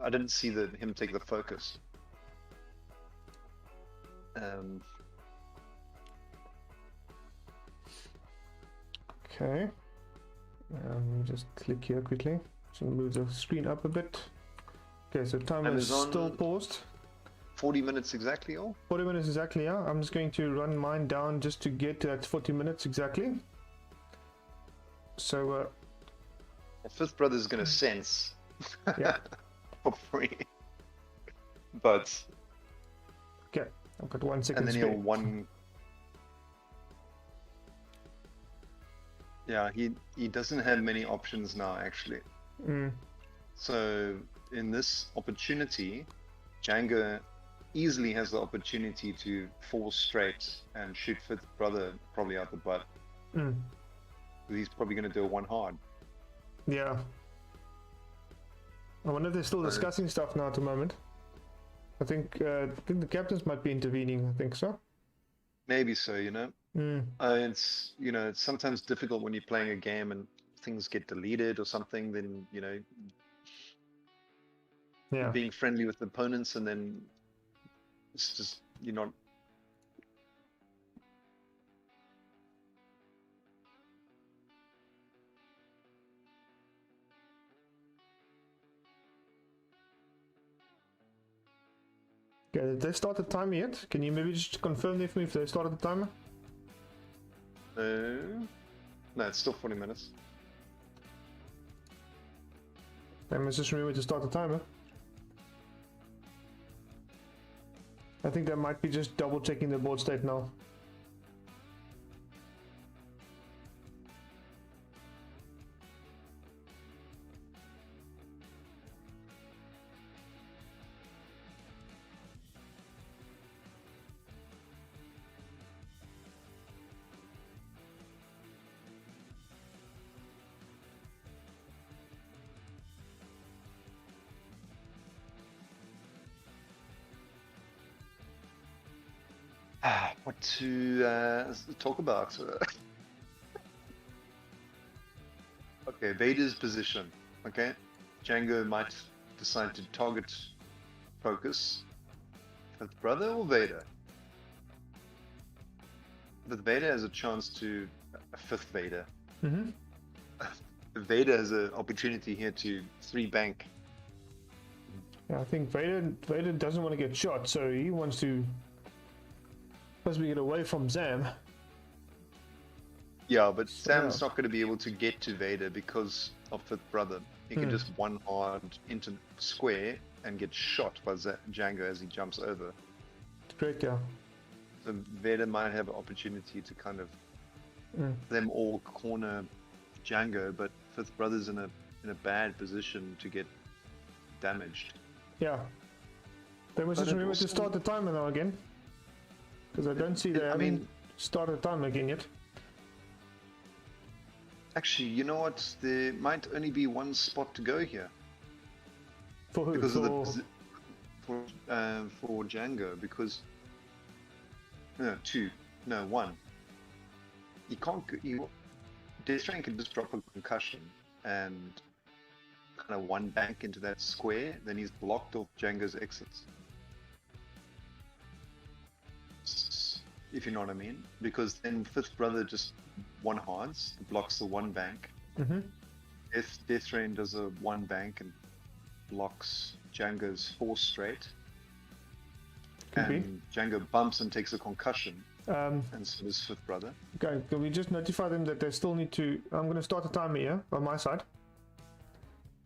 I didn't see him take the focus. Okay. Just click here quickly. So move the screen up a bit. Okay, so timer is still paused. 40 minutes exactly, or? 40 minutes exactly, yeah. I'm just going to run mine down just to get to that 40 minutes exactly. So, Fifth Brother's gonna sense. Yeah. For free. But. Okay, I've got 1 second. And then he'll one. Yeah, he doesn't have many options now, actually. So, in this opportunity, Django easily has the opportunity to fall straight and shoot Fifth Brother probably out the butt. He's probably going to do a 1 hard. Yeah. I wonder if they're still discussing stuff now at the moment. I think the captains might be intervening. I think so. Maybe so, you know. It's it's sometimes difficult when you're playing a game and things get deleted or something. Then you're being friendly with opponents, and then it's just you're not. Okay, did they start the timer yet? Can you maybe just confirm there for me if they started the timer? No, it's still 40 minutes. They must just remember to start the timer. I think they might be just double checking the board state now. What to talk about? Okay, Vader's position. Okay, Django might decide to target focus. Fifth brother or Vader? But Vader has a chance to fifth Vader. Mm-hmm. Vader has an opportunity here to 3-bank. Yeah, I think Vader doesn't want to get shot, so he wants to possibly get away from Zam. Yeah, but Sam's not going to be able to get to Vader because of fifth brother. He can just one hard into square and get shot by Django as he jumps over. Great, yeah. So Vader might have an opportunity to kind of them all corner Django, but fifth brother's in a bad position to get damaged. Yeah. They must just remember to start the timer now again. Because I don't see they haven't started the timer again yet. Actually, you know what? There might only be one spot to go here. For who? Because for Django, because one. You can't. Deathtrain can just drop a concussion and kind of 1-bank into that square. Then he's blocked off Django's exits. If you know what I mean, because then fifth brother just one hards, blocks the 1-bank. Mm-hmm. Deathtrain does a 1-bank and blocks Django's 4 straight. And Django bumps and takes a concussion. And so does fifth brother. Okay, can we just notify them that they still need to? I'm going to start the timer here on my side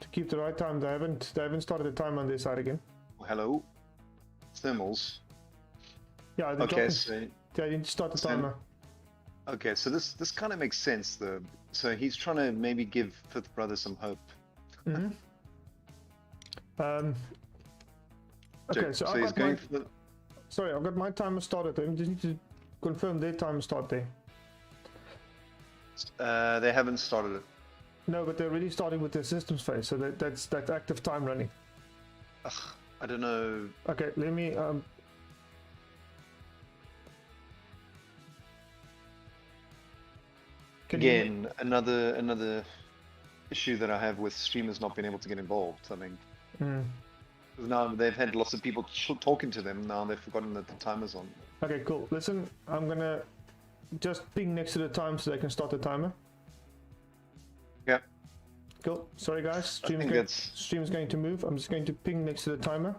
to keep the right time. They haven't started the timer on their side again. Oh, hello, thermals. Yeah. Okay, so yeah, you need to start the timer. Okay, so this kind of makes sense though. So he's trying to maybe give fifth brother some hope. Mm-hmm. Okay, so he's going for the... Sorry, I've got my timer started. I just need to confirm their timer start there. They haven't started it. No, but they're already starting with their systems phase, so that's active time running. Ugh, I don't know. Okay, let me Again, another issue that I have with streamers not being able to get involved. I mean, now they've had lots of people talking to them. Now they've forgotten that the timer's on. Okay, cool. Listen, I'm gonna just ping next to the time so they can start the timer. Yeah. Cool. Sorry guys, stream's going to move. I'm just going to ping next to the timer.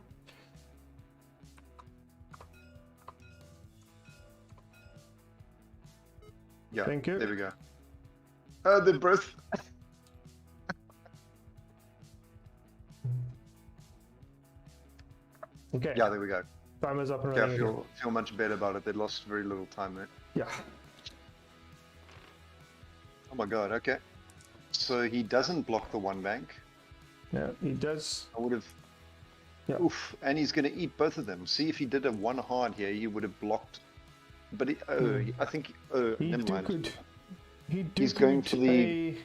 Yeah. Thank you. There we go. They're both. Okay. Yeah, there we go. Timer's up and running. Yeah, I feel much better about it. They lost very little time there. Yeah. Oh my god. Okay. So he doesn't block the 1-bank. Yeah, he does. I would have. Yeah. Oof. And he's going to eat both of them. See, if he did a 1 hard here, he would have blocked. But I think. Never mind. He's going to the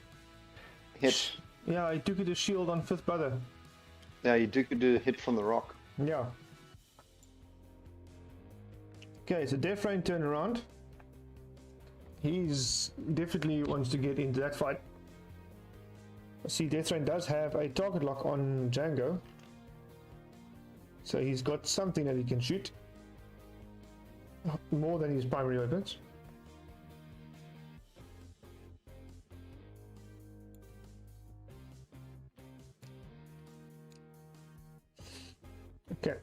hit. Yeah, he took it a shield on fifth brother. Yeah, he took it a hit from the rock. Yeah. Okay, so Deathtrain turn around. He's definitely wants to get into that fight. See, Deathtrain does have a target lock on Django, so he's got something that he can shoot more than his primary weapons. Okay,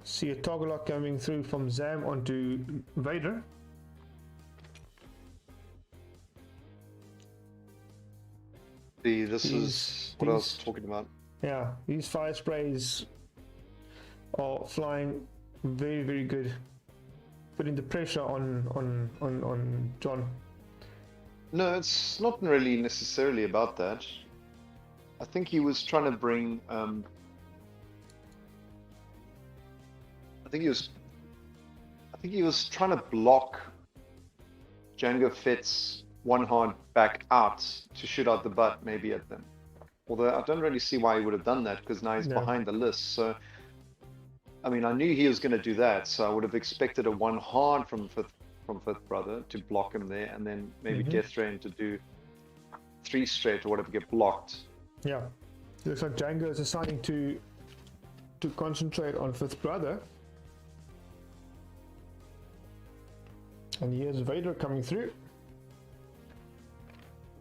see a toggle lock coming through from Zam onto Vader. See, this is what I was talking about. Yeah, these fire sprays are flying very, very good. Putting the pressure on John. No, it's not really necessarily about that. I think he was trying to bring. I think he was trying to block Django Fett's one hard back out to shoot out the butt maybe at them. Although I don't really see why he would have done that, because now he's behind the list. So, I mean, I knew he was going to do that, so I would have expected a one hard from fifth brother to block him there, and then maybe Death Rain to do 3 straight or whatever, get blocked. Yeah, looks like Django is deciding to concentrate on fifth brother, and here's Vader coming through.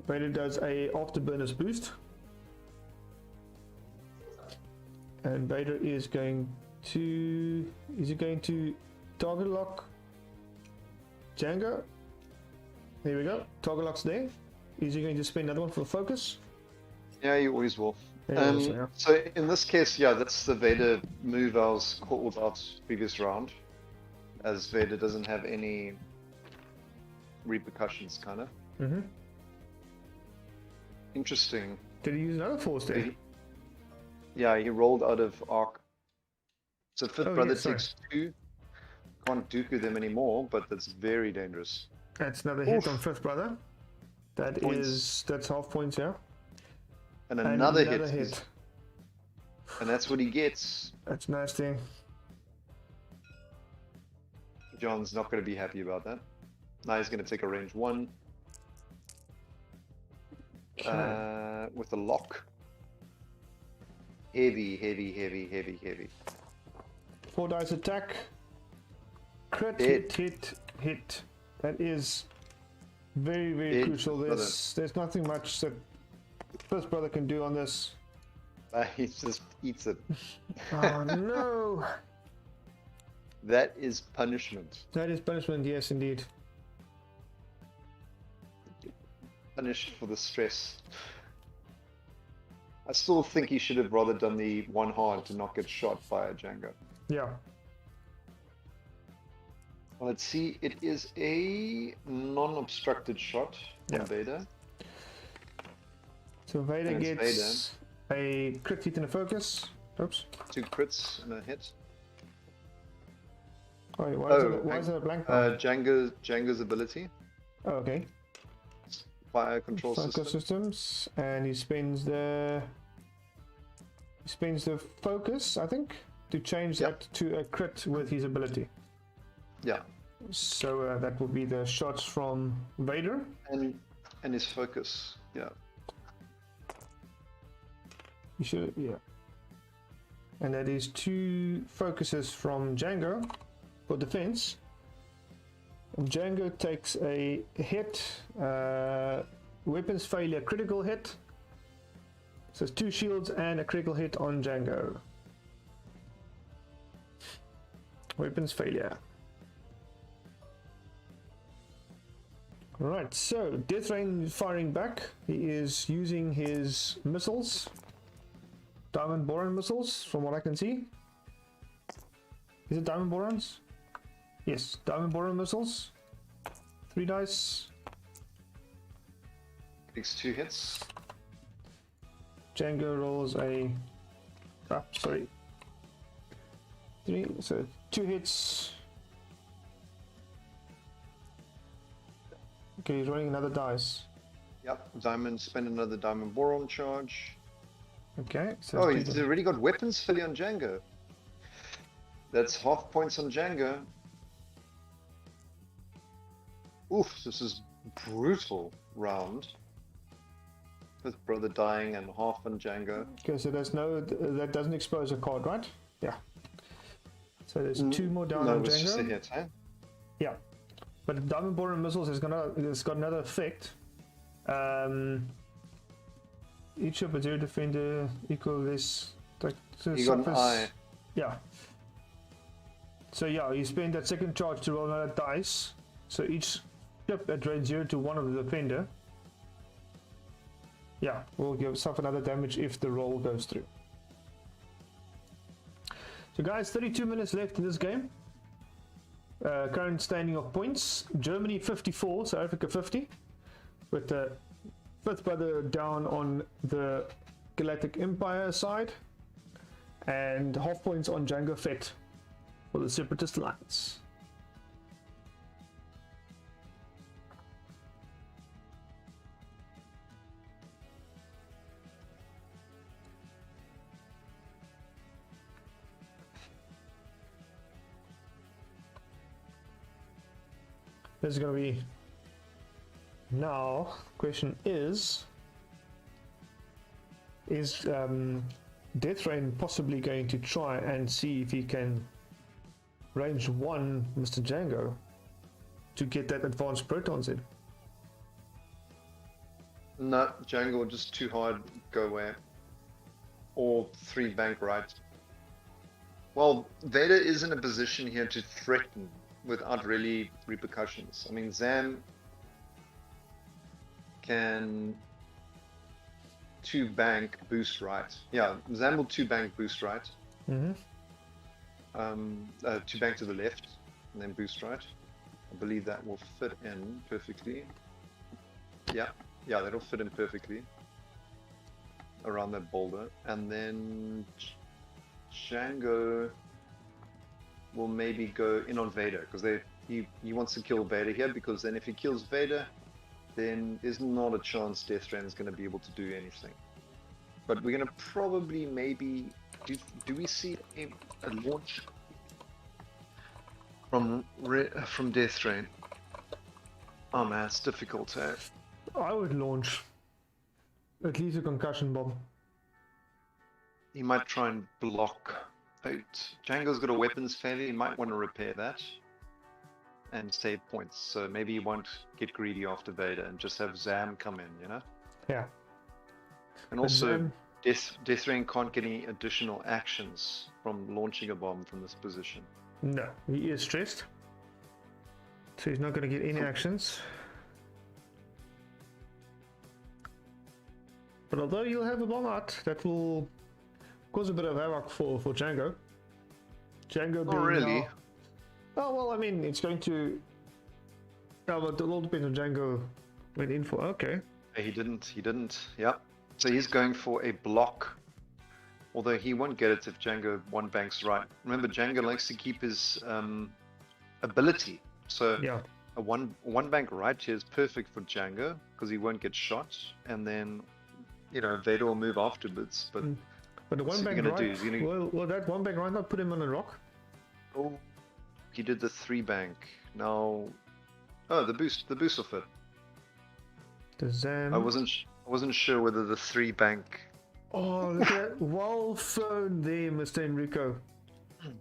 Vader does a afterburners boost, and Vader is going to target lock Django? There we go. Target lock's there. Is he going to spend another one for focus? Yeah, you always will. Yeah. So in this case, yeah, that's the Vader move I was called out previous round, as Vader doesn't have any repercussions, kind of. Interesting. Did he use another force there? Yeah, he rolled out of arc. So fifth brother takes 2. Can't Dooku them anymore, but that's very dangerous. That's another hit on fifth brother. That's half points, yeah. And another hit. And that's what he gets. That's nasty. John's not going to be happy about that. Now he's going to take a range 1. With a lock. Heavy. 4 dice attack. Crit, hit. That is very, very crucial. There's nothing much that first brother can do on this. He just eats it. Oh no! That is punishment. That is punishment, yes indeed. Punished for the stress. I still think he should have rather done the one hard to not get shot by a Django. Yeah. Well, let's see. It is a non-obstructed shot from Vader. So Vader gets a crit hit and a focus. Oops. 2 crits and a hit. Oh, wait, why is there a blank bar? Django's ability. Oh, okay. Fire control focus systems, and he spends the focus, I think, to change that to a crit with his ability. Yeah. So that will be the shots from Vader and his focus. Yeah. You should, yeah. And that is 2 focuses from Django for defense. And Django takes a hit, weapons failure, critical hit. So it's 2 shields and a critical hit on Django. Weapons failure. Alright, so Death Rain firing back. He is using his missiles. Diamond boron missiles, from what I can see. Is it diamond borons? Yes, diamond boron missiles. 3 dice. Takes 2 hits. Django rolls a... sorry. 3, so 2 hits. Okay, he's rolling another dice. Yep, spend another diamond boron charge. Okay, so he's already got weapons failure on Django. That's half points on Django. Oof, this is brutal round. Fifth brother dying and half on Django. Okay, so there's that doesn't expose a card, right? Yeah. So there's 2 more down on Django. It's just a hit, huh? Yeah. But the diamond boron missiles has got another effect. Each of a 0 defender equal this. You got an eye. Yeah. So yeah, you spend that second charge to roll another dice. So each ship at range 0 to 1 of the defender. Yeah, will give yourself another damage if the roll goes through. So guys, 32 minutes left in this game. Current standing of points: Germany 54, South Africa 50, with the fifth brother down on the Galactic Empire side, and half points on Django Fett for the Separatist Alliance. This is going to be now. Question is Death Rain possibly going to try and see if he can range one Mr. Django to get that advanced protons in? No, Django just too hard, go away. Or 3 bank right. Well, Vader is in a position here to threaten without really repercussions. I mean, Zam can 2 bank boost right. Yeah, Zam will 2 bank boost right. 2 bank to the left and then boost right. I believe that will fit in perfectly. Yeah, that'll fit in perfectly around that boulder. And then Django will maybe go in on Vader, because he wants to kill Vader here, because then if he kills Vader, then there's not a chance Death Rain is going to be able to do anything. But we're going to probably maybe do we see a launch from Death Rain? Oh man, it's difficult. I would launch at least a concussion bomb. He might try and block out. Django's got a weapons failure, he might want to repair that and save points. So maybe he won't get greedy after Vader and just have Zam come in, you know? Yeah. And also, Death Rain can't get any additional actions from launching a bomb from this position. No, he is stressed. So he's not going to get any actions. But although you'll have a bomb out, that will cause a bit of havoc for Django. Django being really? Oh, well, I mean, it's going to... Oh, but it all depends on Django went in for. Okay. He didn't, yeah. So he's going for a block. Although he won't get it if Django 1 banks right. Remember, Django likes to keep his ability. So yeah, a one bank right here is perfect for Django, because he won't get shot. And then, you know, Vader will move afterwards. But the 1 bank right, will that 1 bank right not put him on a rock? Oh, he did the 3 bank. Now, oh, the boost will fit. The Zam. I wasn't sure whether the 3 bank. Oh, look at that. Well thrown there, Mr. Enrico.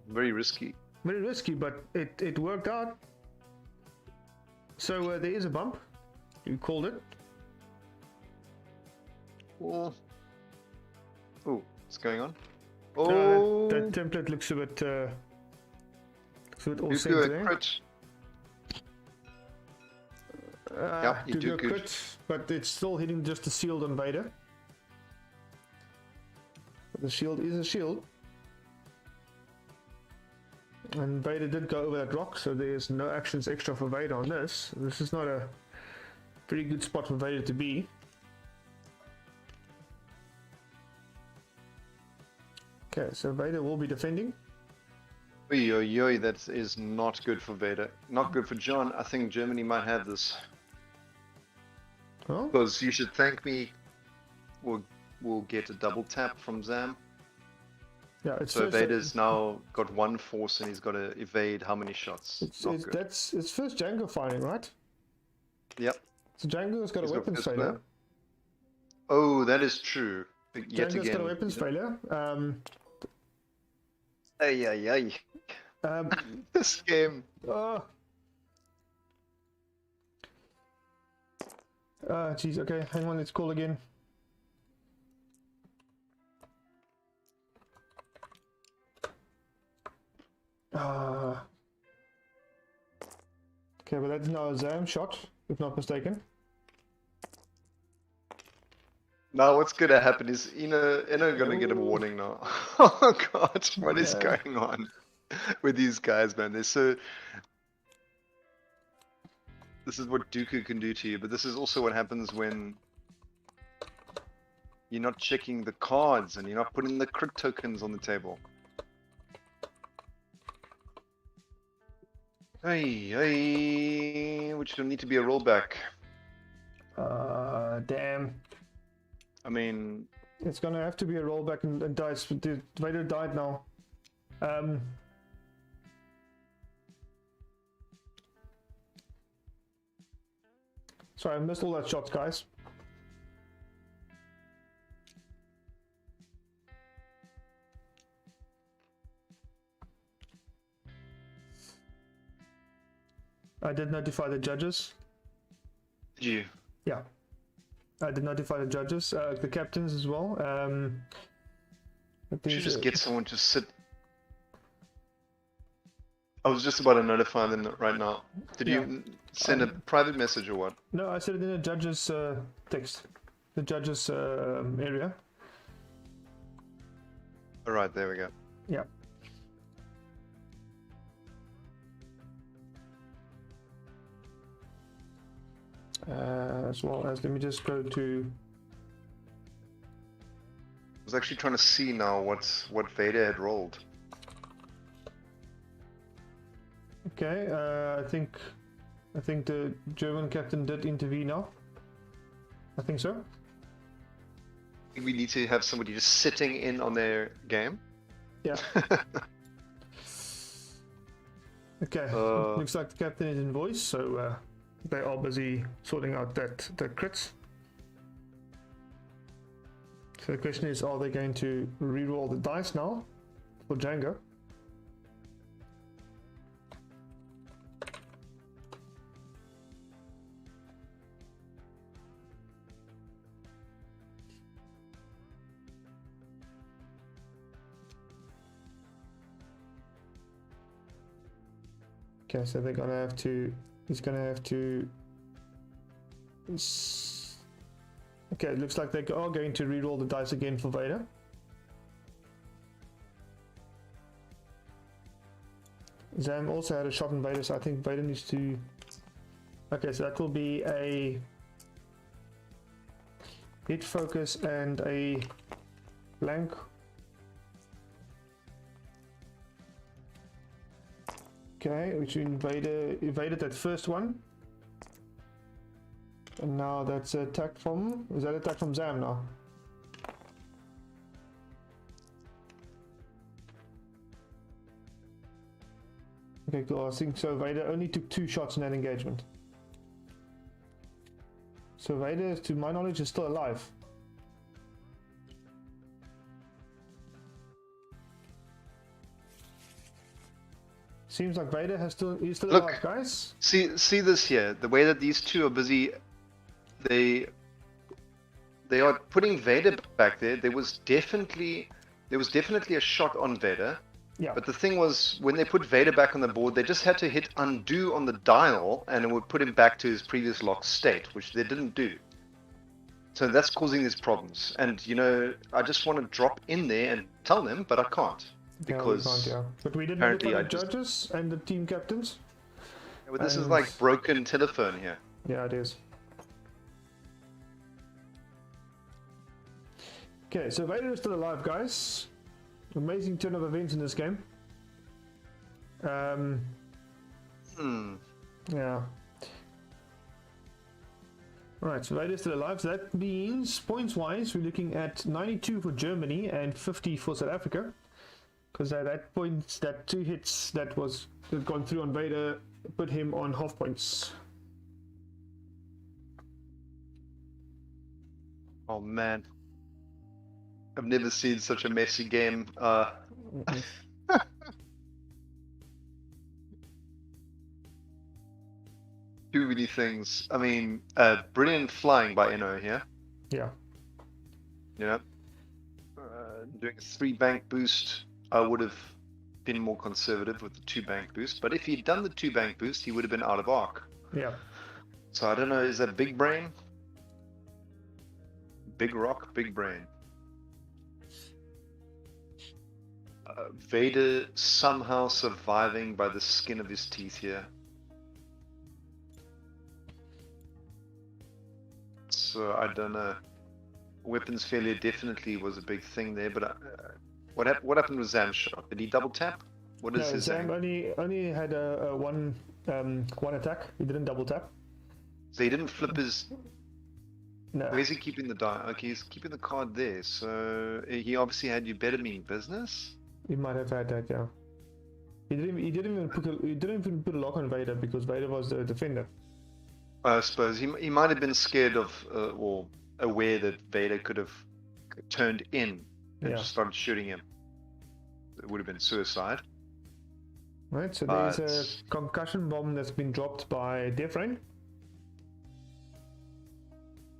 Very risky. Very risky, but it worked out. So there is a bump. You called it. Oh, what's going on? Oh, that template looks a bit all you same do a today. crit. Yeah, you do good. Crit, but it's still hitting just the shield on Vader. The shield is a shield. And Vader did go over that rock, so there's no actions extra for Vader on this. This is not a pretty good spot for Vader to be. Okay, so Vader will be defending. Oy, that is not good for Vader. Not good for John. I think Germany might have this. Oh? Because you should thank me. We'll get a double tap from Zam. Yeah, it's so Vader's now got 1 force and he's got to evade how many shots? It's first Django firing, right? Yep. So Django's got a weapons failure. Oh, that is true. Yet Django's again, got a weapons failure. This game. Jeez, okay, hang on, let's call again. Okay, but that's now a Zam shot, if not mistaken. Now what's gonna happen is Eno gonna get a warning now. Oh god, what is Yeah. going on with these guys, man? They're so. This is what Dooku can do to you, but this is also what happens when you're not checking the cards and you're not putting the crit tokens on the table. Hey, which will need to be a rollback. Damn. I mean, It's gonna have to be a rollback and dice. Dude, Vader died now. Sorry, I missed all that shots, guys. I did notify the judges. did you? Yeah. I did notify the judges, the captains as well. You should just get someone to sit. I was just about to notify them right now. Did you send a private message or what? No, I said it in the judges' text. The judges' area. Alright, there we go. Yeah. As well as, let me just go to. I was actually trying to see now what Vader had rolled. Okay, I think the German captain did intervene now. I think so. We need to have somebody just sitting in on their game. Yeah. Okay. Looks like the captain is in voice, so they are busy sorting out the crits. So the question is, are they going to reroll the dice now for Django? Okay, so they're gonna have to. He's gonna have to. Okay, it looks like they are going to reroll the dice again for Vader. Zam also had a shot in Vader, so I think Vader needs to. Okay, so that will be a hit focus and a blank. Okay, which evaded that first one. And now that's attack from. Is that attack from Zam now? Okay, cool. I think so. Vader only took 2 shots in that engagement. So Vader, to my knowledge, is still alive. Seems like Vader he's still alive, guys. See this here. The way that these two are busy, they are putting Vader back there. There was definitely a shot on Vader. Yeah. But the thing was, when they put Vader back on the board, they just had to hit undo on the dial, and it would put him back to his previous locked state, which they didn't do. So that's causing these problems. And I just want to drop in there and tell them, but I can't. Because but we did apparently notify the judges and the team captains. Yeah, but this is like broken telephone here. Yeah, it is. Okay, so Vader is still alive, guys. Amazing turn of events in this game. Yeah. Right, so Vader is still alive. So that means, points-wise, we're looking at 92 for Germany and 50 for South Africa. Because at that point, that 2 hits that had gone through on Vader put him on half points. Oh man, I've never seen such a messy game. Too many things. I mean, brilliant flying by Eno here. Yeah. Doing a 3 bank boost. I would have been more conservative with the 2 bank boost, but if he'd done the 2 bank boost, he would have been out of arc. Yeah. So I don't know, is that big brain? Big rock, big brain. Vader somehow surviving by the skin of his teeth here. So I don't know. Weapons failure definitely was a big thing there, but what happened with Zam's shot? Did he double tap? What is No, his Zam aim? only had a one attack. He didn't double tap. So he didn't flip his. No. Where's he keeping the die? Okay, he's keeping the card there. So he obviously had you better mean business. He might have had that, yeah. He didn't even put a lock on Vader because Vader was the defender. I suppose he might have been scared of or aware that Vader could have turned in and just started shooting him. It would have been suicide. Right, so there's a concussion bomb that's been dropped by Death Rain.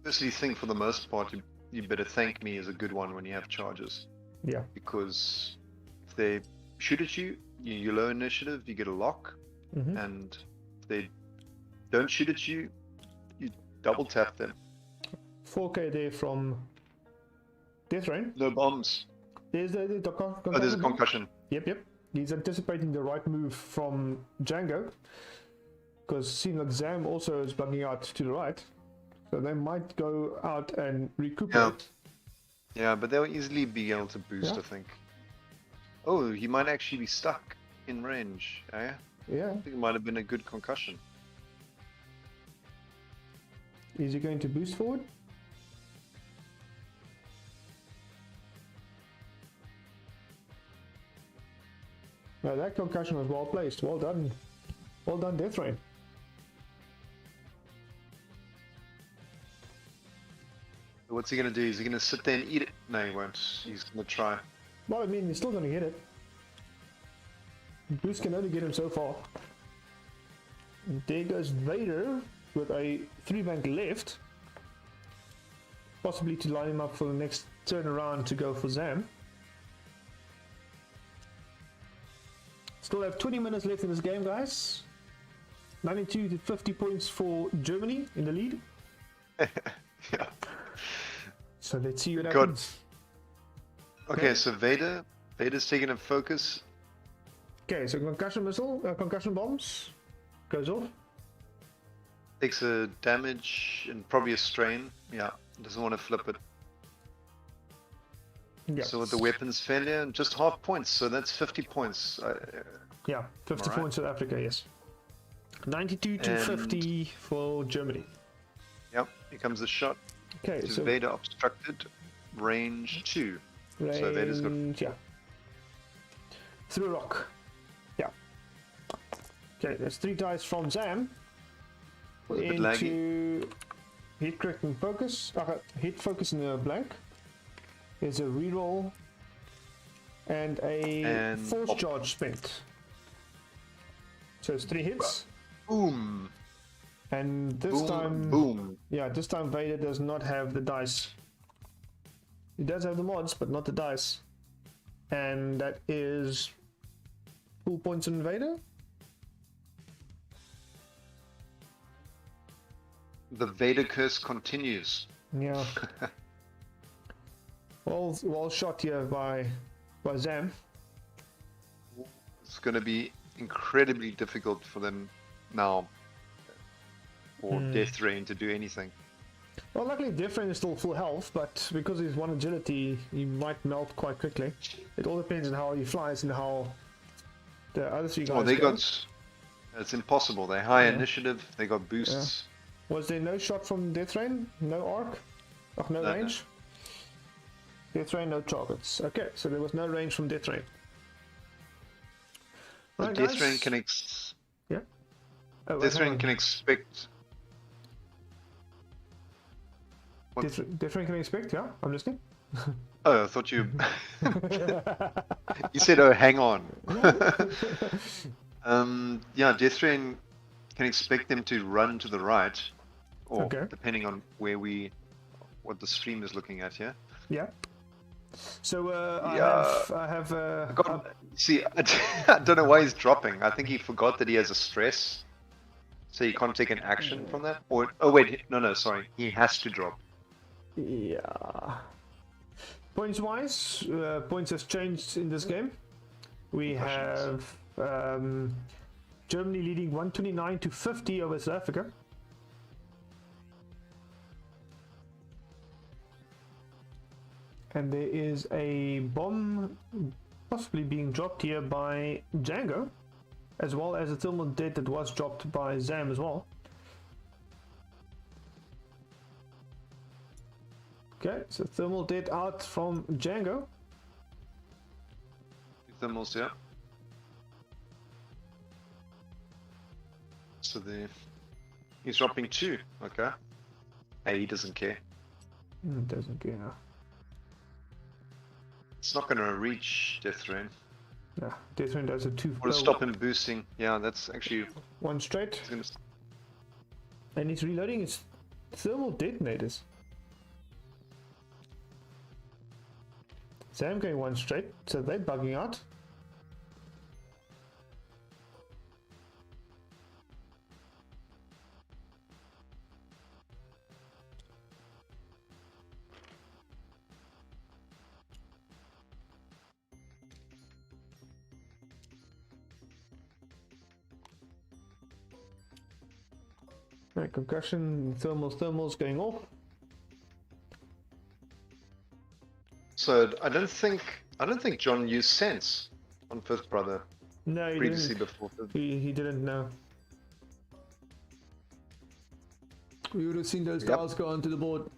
Firstly, think for the most part, you better thank me is a good one when you have charges. Yeah. Because if they shoot at you, you low initiative, you get a lock, and if they don't shoot at you, you double tap them. 4k there from Death Rain. No bombs. There's the concussion. Oh, there's a concussion. Yep. He's anticipating the right move from Django. Because seeing like Zam also is bugging out to the right. So they might go out and recuperate. Yeah, but they'll easily be able to boost, Yeah. I think. Oh, he might actually be stuck in range, eh? Yeah. I think it might have been a good concussion. Is he going to boost forward? Now that concussion was well placed. Well done. Well done, Death Rain. What's he gonna do? Is he gonna sit there and eat it? No, he won't. He's gonna try. Well, I mean, he's still going to hit it. Boost can only get him so far. And there goes Vader with a 3-bank left. Possibly to line him up for the next turn around to go for Zam. Still have 20 minutes left in this game, guys. 92 to 50 points for Germany in the lead. Yeah. So let's see what God. happens. Okay, so Vader's taking a focus. Okay, so concussion missile, concussion bombs goes off. Takes a damage and probably a strain. Yeah, doesn't want to flip it. Yeah. So with the weapons failure, just half points. So that's 50 points. Yeah, 50 Alright. points South Africa, yes. 92 to And- 50 for Germany. Yep, here comes the shot. Okay, To so Vader obstructed, range 2. So Vader's got range, yeah. Through a rock. Yeah. Okay, there's 3 dice from Zam. was a bit laggy. Into hit, correct, and focus. Hit, focus, and a blank. There's a reroll. And a force pop. charge spent. So it's 3 hits. Boom, And this time, boom. yeah, this time Vader does not have the dice. He does have the mods, but not the dice. And that is full points on Vader. The Vader curse continues. Yeah. well shot here by Zam. It's going to be incredibly difficult for them now, for Death Rain to do anything. Well, luckily Death Rain is still full health, but because he's 1 agility, he might melt quite quickly. It all depends on how he flies and how the other 3 guys Oh, they go. got. It's impossible. They're high initiative. They got boosts. Was there no shot from Death Rain? No arc? Oh, no No, range? Death Rain, no targets. Okay, so there was no range from Death Rain. But Right, Death guys. Rain can Oh, Death hang Rain on. can expect. What? Death Rain can expect, yeah? I'm listening. Oh, I thought you. You said, "Oh, hang on." Yeah, Death Rain can expect them to run to the right, or Okay. depending on what the stream is looking at here. Yeah. So Yeah. I have See, I don't know why he's dropping. I think he forgot that he has a stress, so he can't take an action from that. Or oh wait, no, sorry, he has to drop. Yeah. Points wise, points has changed in this game. We have Germany leading 129 to 50 over South Africa. And there is a bomb possibly being dropped here by Django, as well as a thermal debt that was dropped by Zam as well. Okay, so thermal debt out from Django. Thermals, yeah. So he's dropping 2, okay. Hey, he doesn't care. Doesn't care. It's not going to reach Death Rain. Yeah, Death Rain does a 2. Or stop him boosting. Yeah, that's actually 1 straight. And he's reloading his thermal detonators. Sam going 1 straight, so they're bugging out. Right, concussion, thermals going off. So I don't think John used sense on Fifth Brother. No, he previously didn't. Before. He didn't know. We would have seen those tiles go onto the board.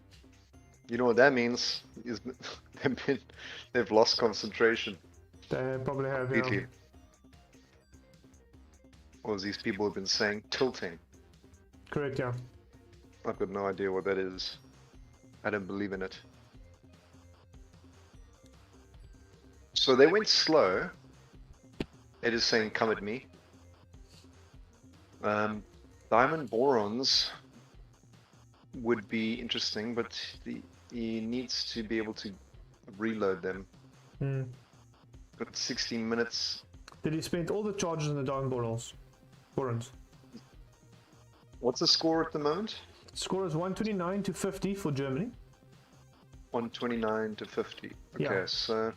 You know what that means? Is they've lost concentration. They probably have. Completely. Yeah. Or as these people have been saying, tilting. Correct, yeah. I've got no idea what that is. I don't believe in it. So they went slow. It is saying, come at me. Diamond borons would be interesting, but he needs to be able to reload them. Got 16 minutes. Did he spend all the charges on the diamond borons? What's the score at the moment? Score is 129 to 50 for Germany. 129 to 50. Okay, Yeah. so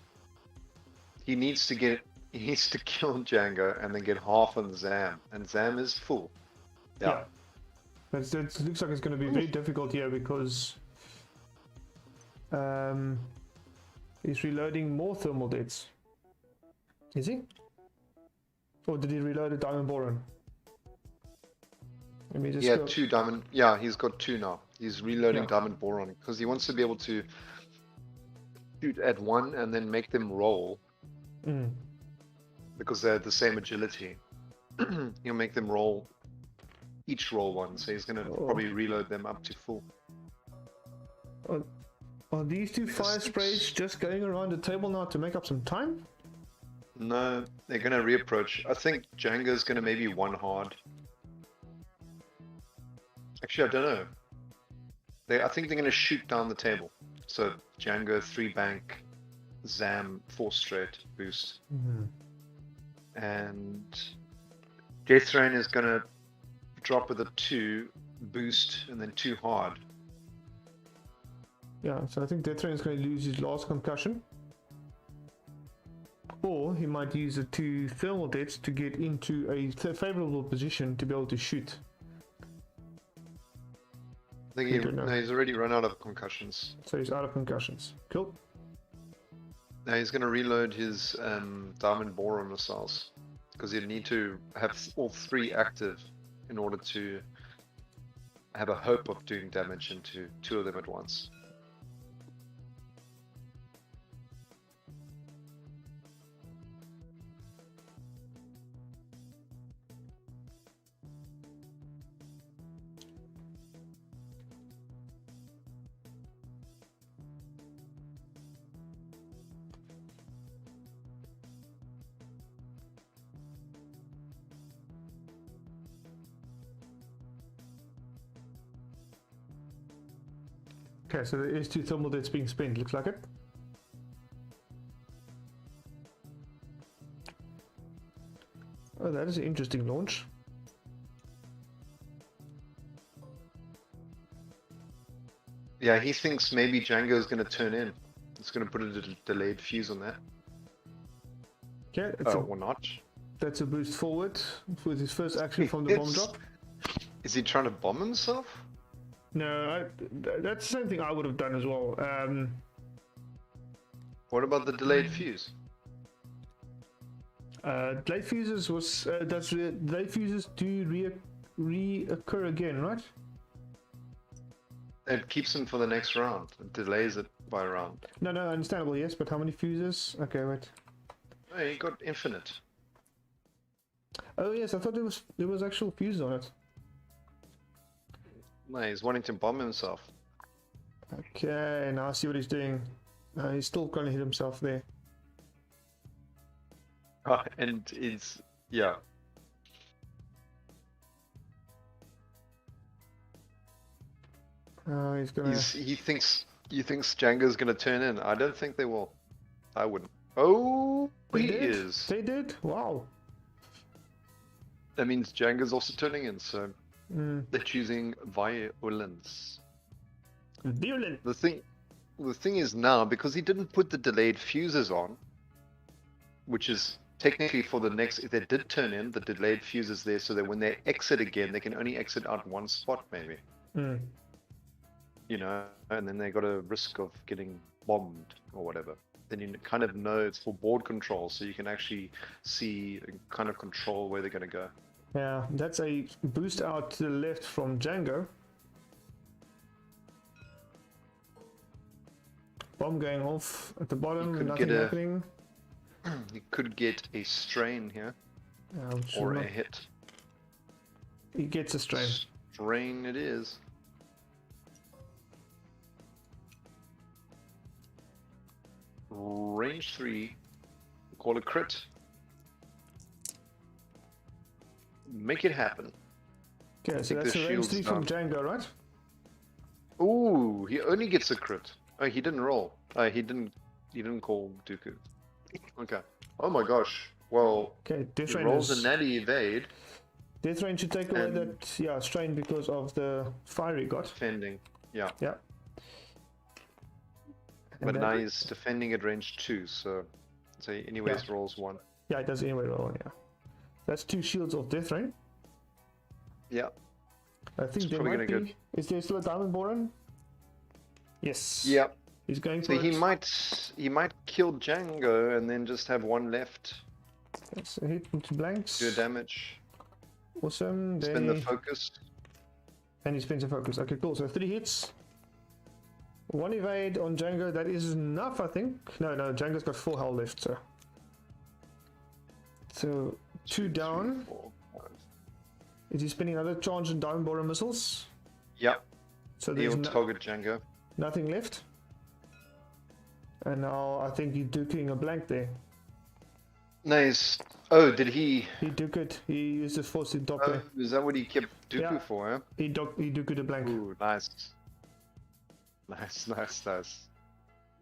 he needs to kill Django and then get half on Zam, and Zam is full. Yeah. But it looks like it's going to be very difficult here because he's reloading more thermal deaths. Is he? Or did he reload a diamond boron? Let me just Yeah, go. 2 diamond. Yeah, he's got 2 now. He's reloading Yeah. diamond boron because he wants to be able to shoot at 1 and then make them roll because they're the same agility. He'll make them roll, each roll 1, so he's going to probably reload them up to full. Are these 2 fire sprays just going around the table now to make up some time? No, they're going to reapproach. I think Django's going to maybe 1 hard. Actually, I don't know. I think they're going to shoot down the table. So Django 3 bank, Zam 4 straight boost, and Death Rain is going to drop with a 2 boost and then 2 hard. Yeah, so I think Death Rain is going to lose his last concussion. Or he might use the 2 thermal deaths to get into a favorable position to be able to shoot. I think he's already run out of concussions. So he's out of concussions. Cool. Now he's going to reload his diamond boron missiles because he'd need to have all 3 active in order to have a hope of doing damage into 2 of them at once. Okay, so there is 2 thermal deaths being spent, looks like it. Oh, that is an interesting launch. Yeah, he thinks maybe Django's going to turn in. It's going to put a delayed fuse on that. Okay, Or not. That's a boost forward with his first action from the bomb drop. Is he trying to bomb himself? No, that's the same thing I would have done as well. What about the delayed fuse? Delayed fuses was delayed fuses do reoccur again, right? It keeps him for the next round. It delays it by a round. No, understandable, yes, but how many fuses? Okay, wait. Oh, he got infinite. Oh yes, I thought there was actual fuses on it. No, he's wanting to bomb himself. Okay, now I see what he's doing. He's still gonna hit himself there. And it's yeah. He's gonna. He thinks Django's gonna turn in. I don't think they will. I wouldn't. Oh, he is. They did. Wow. That means Django's also turning in. So they're choosing violence. Violent. The thing is now, because he didn't put the delayed fuses on, which is technically for the next, if they did turn in, the delayed fuse is there so that when they exit again, they can only exit out one spot maybe. You know, and then they got a risk of getting bombed or whatever. Then you kind of know it's for board control, so you can actually see and kind of control where they're going to go. Yeah, that's a boost out to the left from Django. Bomb going off at the bottom, nothing happening. You could get a strain here, or a hit. He gets a strain. Strain it is. Range 3. Call a crit. Make it happen. Okay, so that's a range 3 from Django, right? Ooh, he only gets a crit. Oh, he didn't roll. He didn't call Dooku. Okay. Oh my gosh. Well, okay, he rolls a natty evade. Death Rain should take away that strain because of the fire he got. Defending. Yeah. Yeah. But now he's defending at range 2, so he anyways rolls 1. Yeah, it does anyway roll 1, yeah. That's 2 shields of Death Rain. Yeah. I think there might be. Is there still a Diamond Boron? Yes. Yep. He's going for so he might kill Django and then just have 1 left. That's a hit into blanks. Do damage. Awesome. Spend the focus. And he spends a focus. Okay, cool. So 3 hits. 1 evade on Django. That is enough, I think. No, Django's got 4 health left, so 2 down. 3, 4, 5. Is he spending another charge on Diamond Boron missiles? Yep. So there's he'll target Django. Nothing left. And now I think he's duking a blank there. Nice. Oh, did he? He duked it. He used his force to dock Is that what he kept Dooku for? Huh? He duked a blank. Ooh, nice. Nice.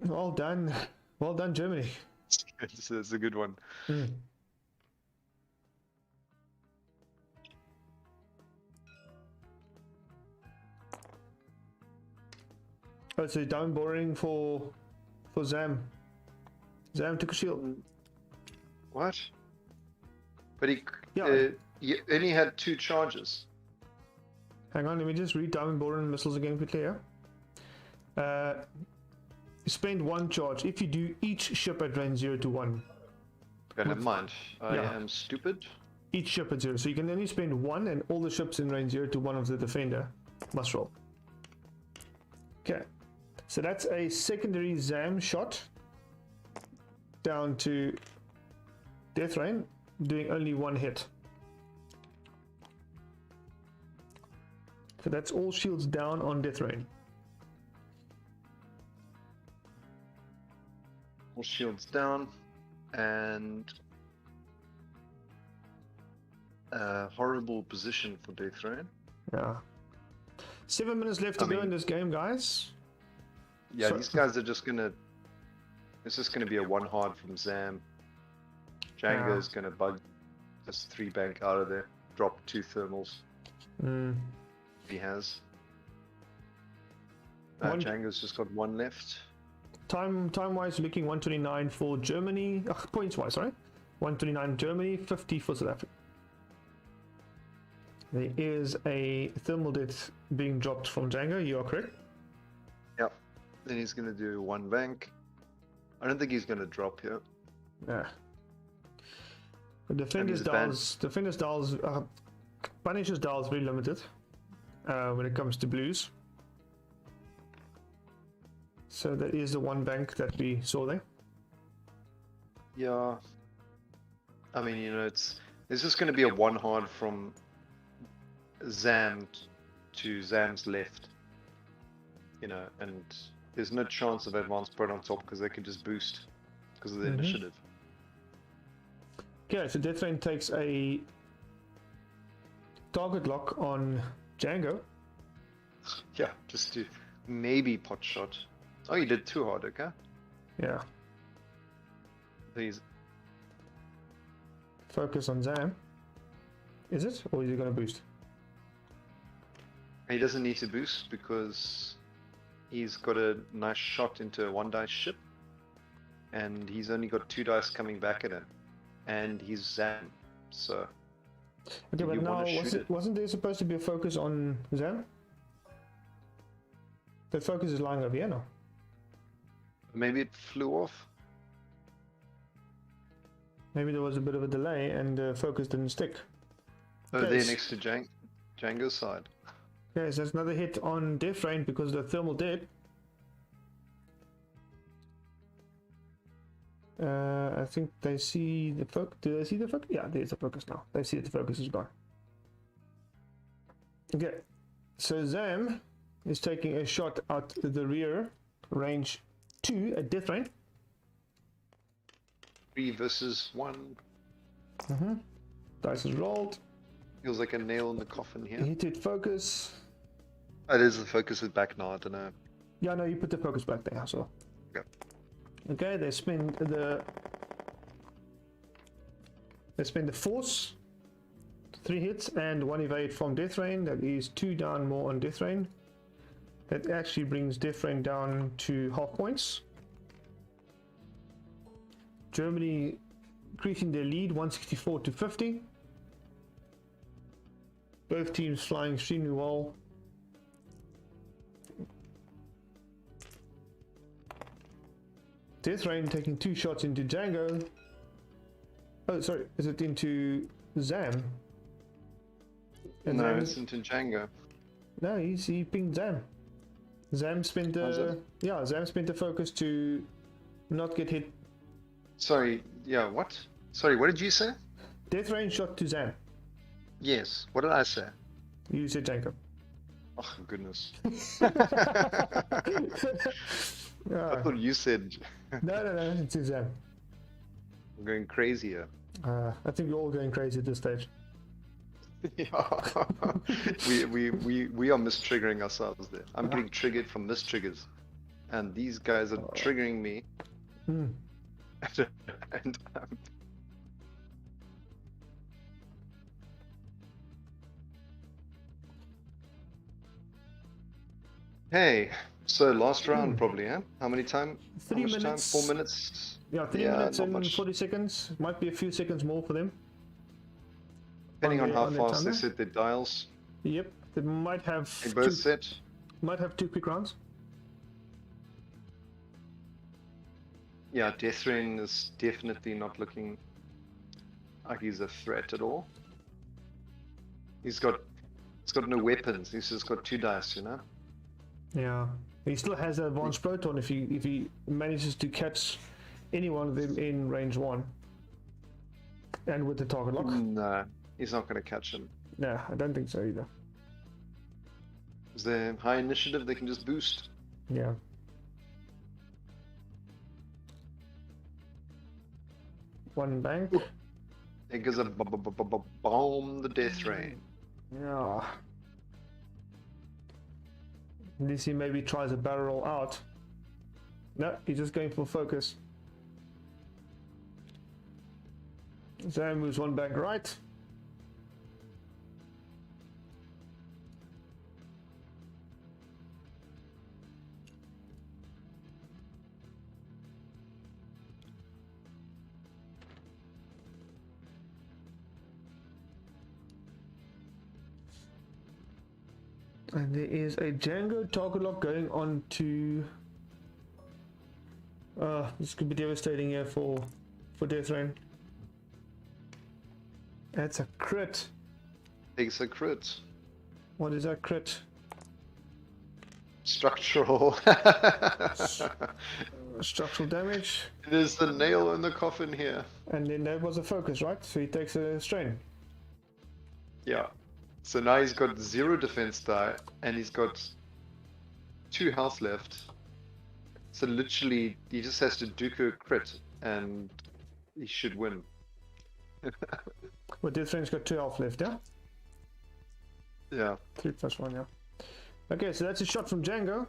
Well done. Well done, Germany. That's a good one. Oh, so down boring for Zam. Zam took a shield. What? But he only had 2 charges. Hang on, let me just read Diamond Boron missiles again quickly here. Spend 1 charge if you do each ship at range 0 to 1. Okay, never mind. I am stupid. Each ship at 0, so you can only spend 1, and all the ships in range 0 to 1 of the defender must roll. Okay, so that's a secondary Zam shot down to Death Rain, doing only 1 hit. So that's all shields down on Death Rain. All shields down, and horrible position for Death Rain. Yeah. 7 minutes left to go in this game, guys. Yeah, these guys are just gonna. It's just gonna be a 1 hard from Zam. Django is gonna bug this 3 bank out of there. Drop 2 thermals. If he has. Django's just got one left. Time-wise, looking 129 for Germany. Points-wise, sorry. 129 Germany, 50 for South Africa. There is a thermal death being dropped from Django. You are correct. Yep. Then he's going to do one bank. I don't think he's going to drop here. Yeah. The defender's dials, Punish's dials very limited when it comes to blues. So that is the one bank that we saw there. Yeah. I mean, you know, it's just going to be a one hard from Zam to Zam's left. You know, and there's no chance of advanced spread on top because they can just boost because of the initiative. Okay, so Death Rain takes a target lock on Django. Yeah, just to maybe pot shot. Oh, you did too hard, okay? Yeah. Please. Focus on Zam. Is it? Or is he going to boost? He doesn't need to boost because he's got a nice shot into a one dice ship. And he's only got 2 dice coming back at him. And he's Zam. So. Okay, but now wasn't there supposed to be a focus on Zam? That focus is lying over here now. Maybe it flew off. Maybe there was a bit of a delay and the focus didn't stick. Oh, there next to Django's side. Okay, so that's another hit on Death Rain because the thermal dead. I think they see the focus. Do they see the focus? Yeah, there's the focus now. They see that the focus is gone. Okay, so Zam is taking a shot at the rear, range 2 at Death Rain. 3 versus 1. Dice is rolled. Feels like a nail in the coffin here. Hit it, focus. Oh, it is the focus is back now, I don't know. Yeah, no, you put the focus back there, so. Yep. Okay, they spend the force, 3 hits and 1 evade from Death Rain. That is 2 down more on Death Rain. That actually brings Death Rain down to half points. Germany increasing their lead 164 to 50. Both teams flying extremely well. Death Rain taking 2 shots into Django. Oh, sorry, is it into Zam? And no, it's into Django. No, he pinged Zam. Zam spent the focus to not get hit. Sorry, yeah, what? Sorry, what did you say? Death Rain shot to Zam. Yes, what did I say? You said Django. Oh, goodness. I thought you said... No, it's Zam. I'm going crazy here. I think we're all going crazy at this stage. Yeah. we are mistriggering ourselves there. I'm getting triggered from mistriggers. And these guys are triggering me. And hey, so last round probably, huh? How many time? 3 minutes. Time? 4 minutes? Yeah, 3 minutes and 40 seconds. Might be a few seconds more for them. Depending on how fast they set their dials. Yep, they might have. They both set. Might have 2 quick rounds. Yeah, Death Rain is definitely not looking like he's a threat at all. He's got no weapons. He's just got 2 dice, you know. Yeah, he still has the advanced proton if he manages to catch any one of them in range 1. And with the target lock. No, he's not going to catch him. No, I don't think so either. Is there high initiative? They can just boost. Yeah. One bank. It goes a bomb the Death Rain. Yeah. At least he maybe tries a barrel roll out. No, he's just going for focus. Zam moves 1 bank right. And there is a Django target lock going on to... this could be devastating here for Death Rain. That's a crit. Takes a crit. What is that crit? Structural. Structural damage. It is the nail in the coffin here. And then that was a focus, right? So he takes a strain. Yeah. So now he's got 0 defense die, and he's got 2 health left. So literally, he just has to duke a crit, and he should win. Well, Death Rain's got 2 health left, yeah? Yeah. 3+1, yeah. Okay, so that's a shot from Django.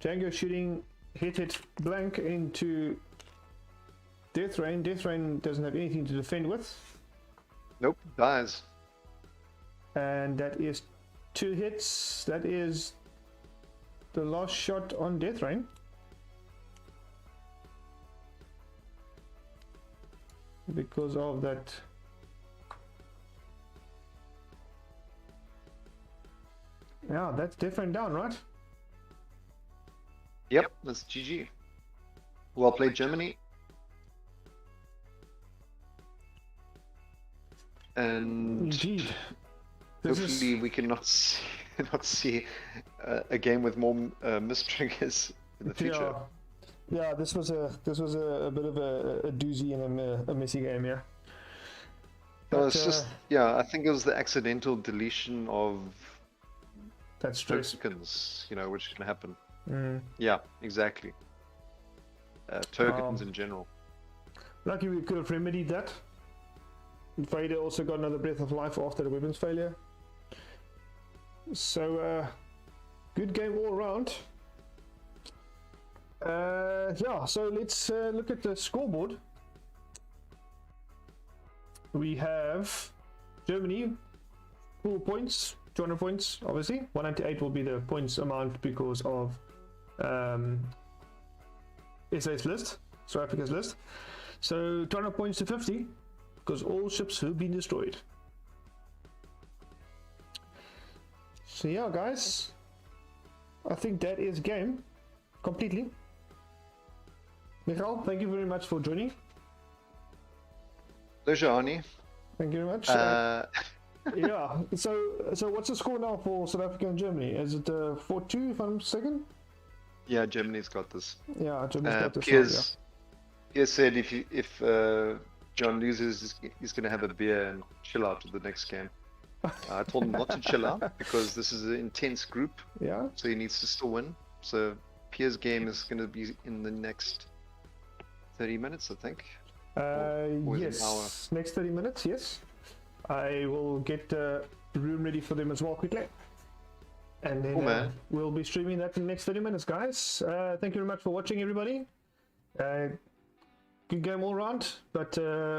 Django shooting hit blank into Death Rain. Death Rain doesn't have anything to defend with. Nope, dies. And that is 2 hits. That is the last shot on Death Rain. Because of that. Yeah, that's Death Rain down, right? Yep, that's GG. Well played, Germany. And Indeed. hopefully we can not see a game with more mistriggers in the future. Yeah, this was a bit of a doozy and a messy game, yeah. No, it's just I think it was the accidental deletion of that's stress. tokens, which can happen. Mm. Yeah, exactly. Tokens in general. Lucky we could have remedied that. Vader also got another breath of life after the weapons failure. So, good game all around. Yeah, so let's look at the scoreboard. We have Germany, 4 points, 200 points, obviously. 198 will be the points amount because of SA's list, South Africa's list. So 200 points to 50 because all ships have been destroyed. So yeah, guys, I think that is game completely. Michael, thank you very much for joining. Pleasure, Arnie. Thank you very much. Yeah, so what's the score now for South Africa and Germany? Is it 4-2 if I'm not mistaken? Yeah, Germany's got this. Yeah, Germany's got this. Piers said if John loses, he's going to have a beer and chill out to the next game. I told him not to chill out because this is an intense group. Yeah. So he needs to still win. So Piers' game is going to be in the next 30 minutes, I think. Or Yes, next 30 minutes, yes. I will get the room ready for them as well quickly. And then we'll be streaming that in the next 30 minutes, guys. Thank you very much for watching, everybody. Good game all around, but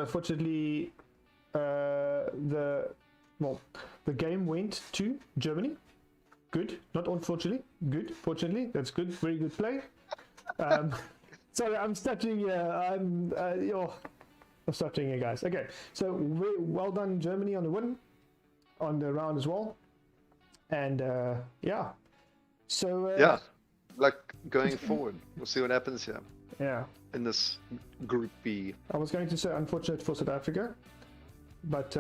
fortunately, the game went to Germany. Good, not unfortunately. Good, fortunately. That's good. Very good play. Sorry, I'm stuttering here. I'm stuttering here, guys. Okay, so well done, Germany, on the win, on the round as well. And yeah, so yeah, like going forward, we'll see what happens here. Yeah, in this Group B. I was going to say unfortunate for South Africa, but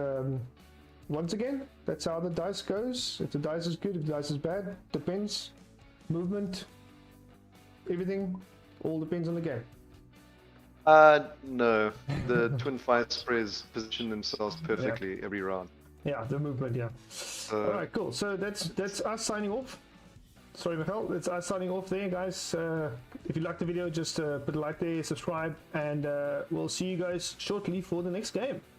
once again, that's how the dice goes. If the dice is good, if the dice is bad, depends. Movement, everything, all depends on the game. No, the twin fire sprays position themselves perfectly every round. Yeah, the movement, yeah. All right, cool. So that's us signing off. Sorry, Michael. That's us signing off there, guys. If you liked the video, just put a like there, subscribe, and we'll see you guys shortly for the next game.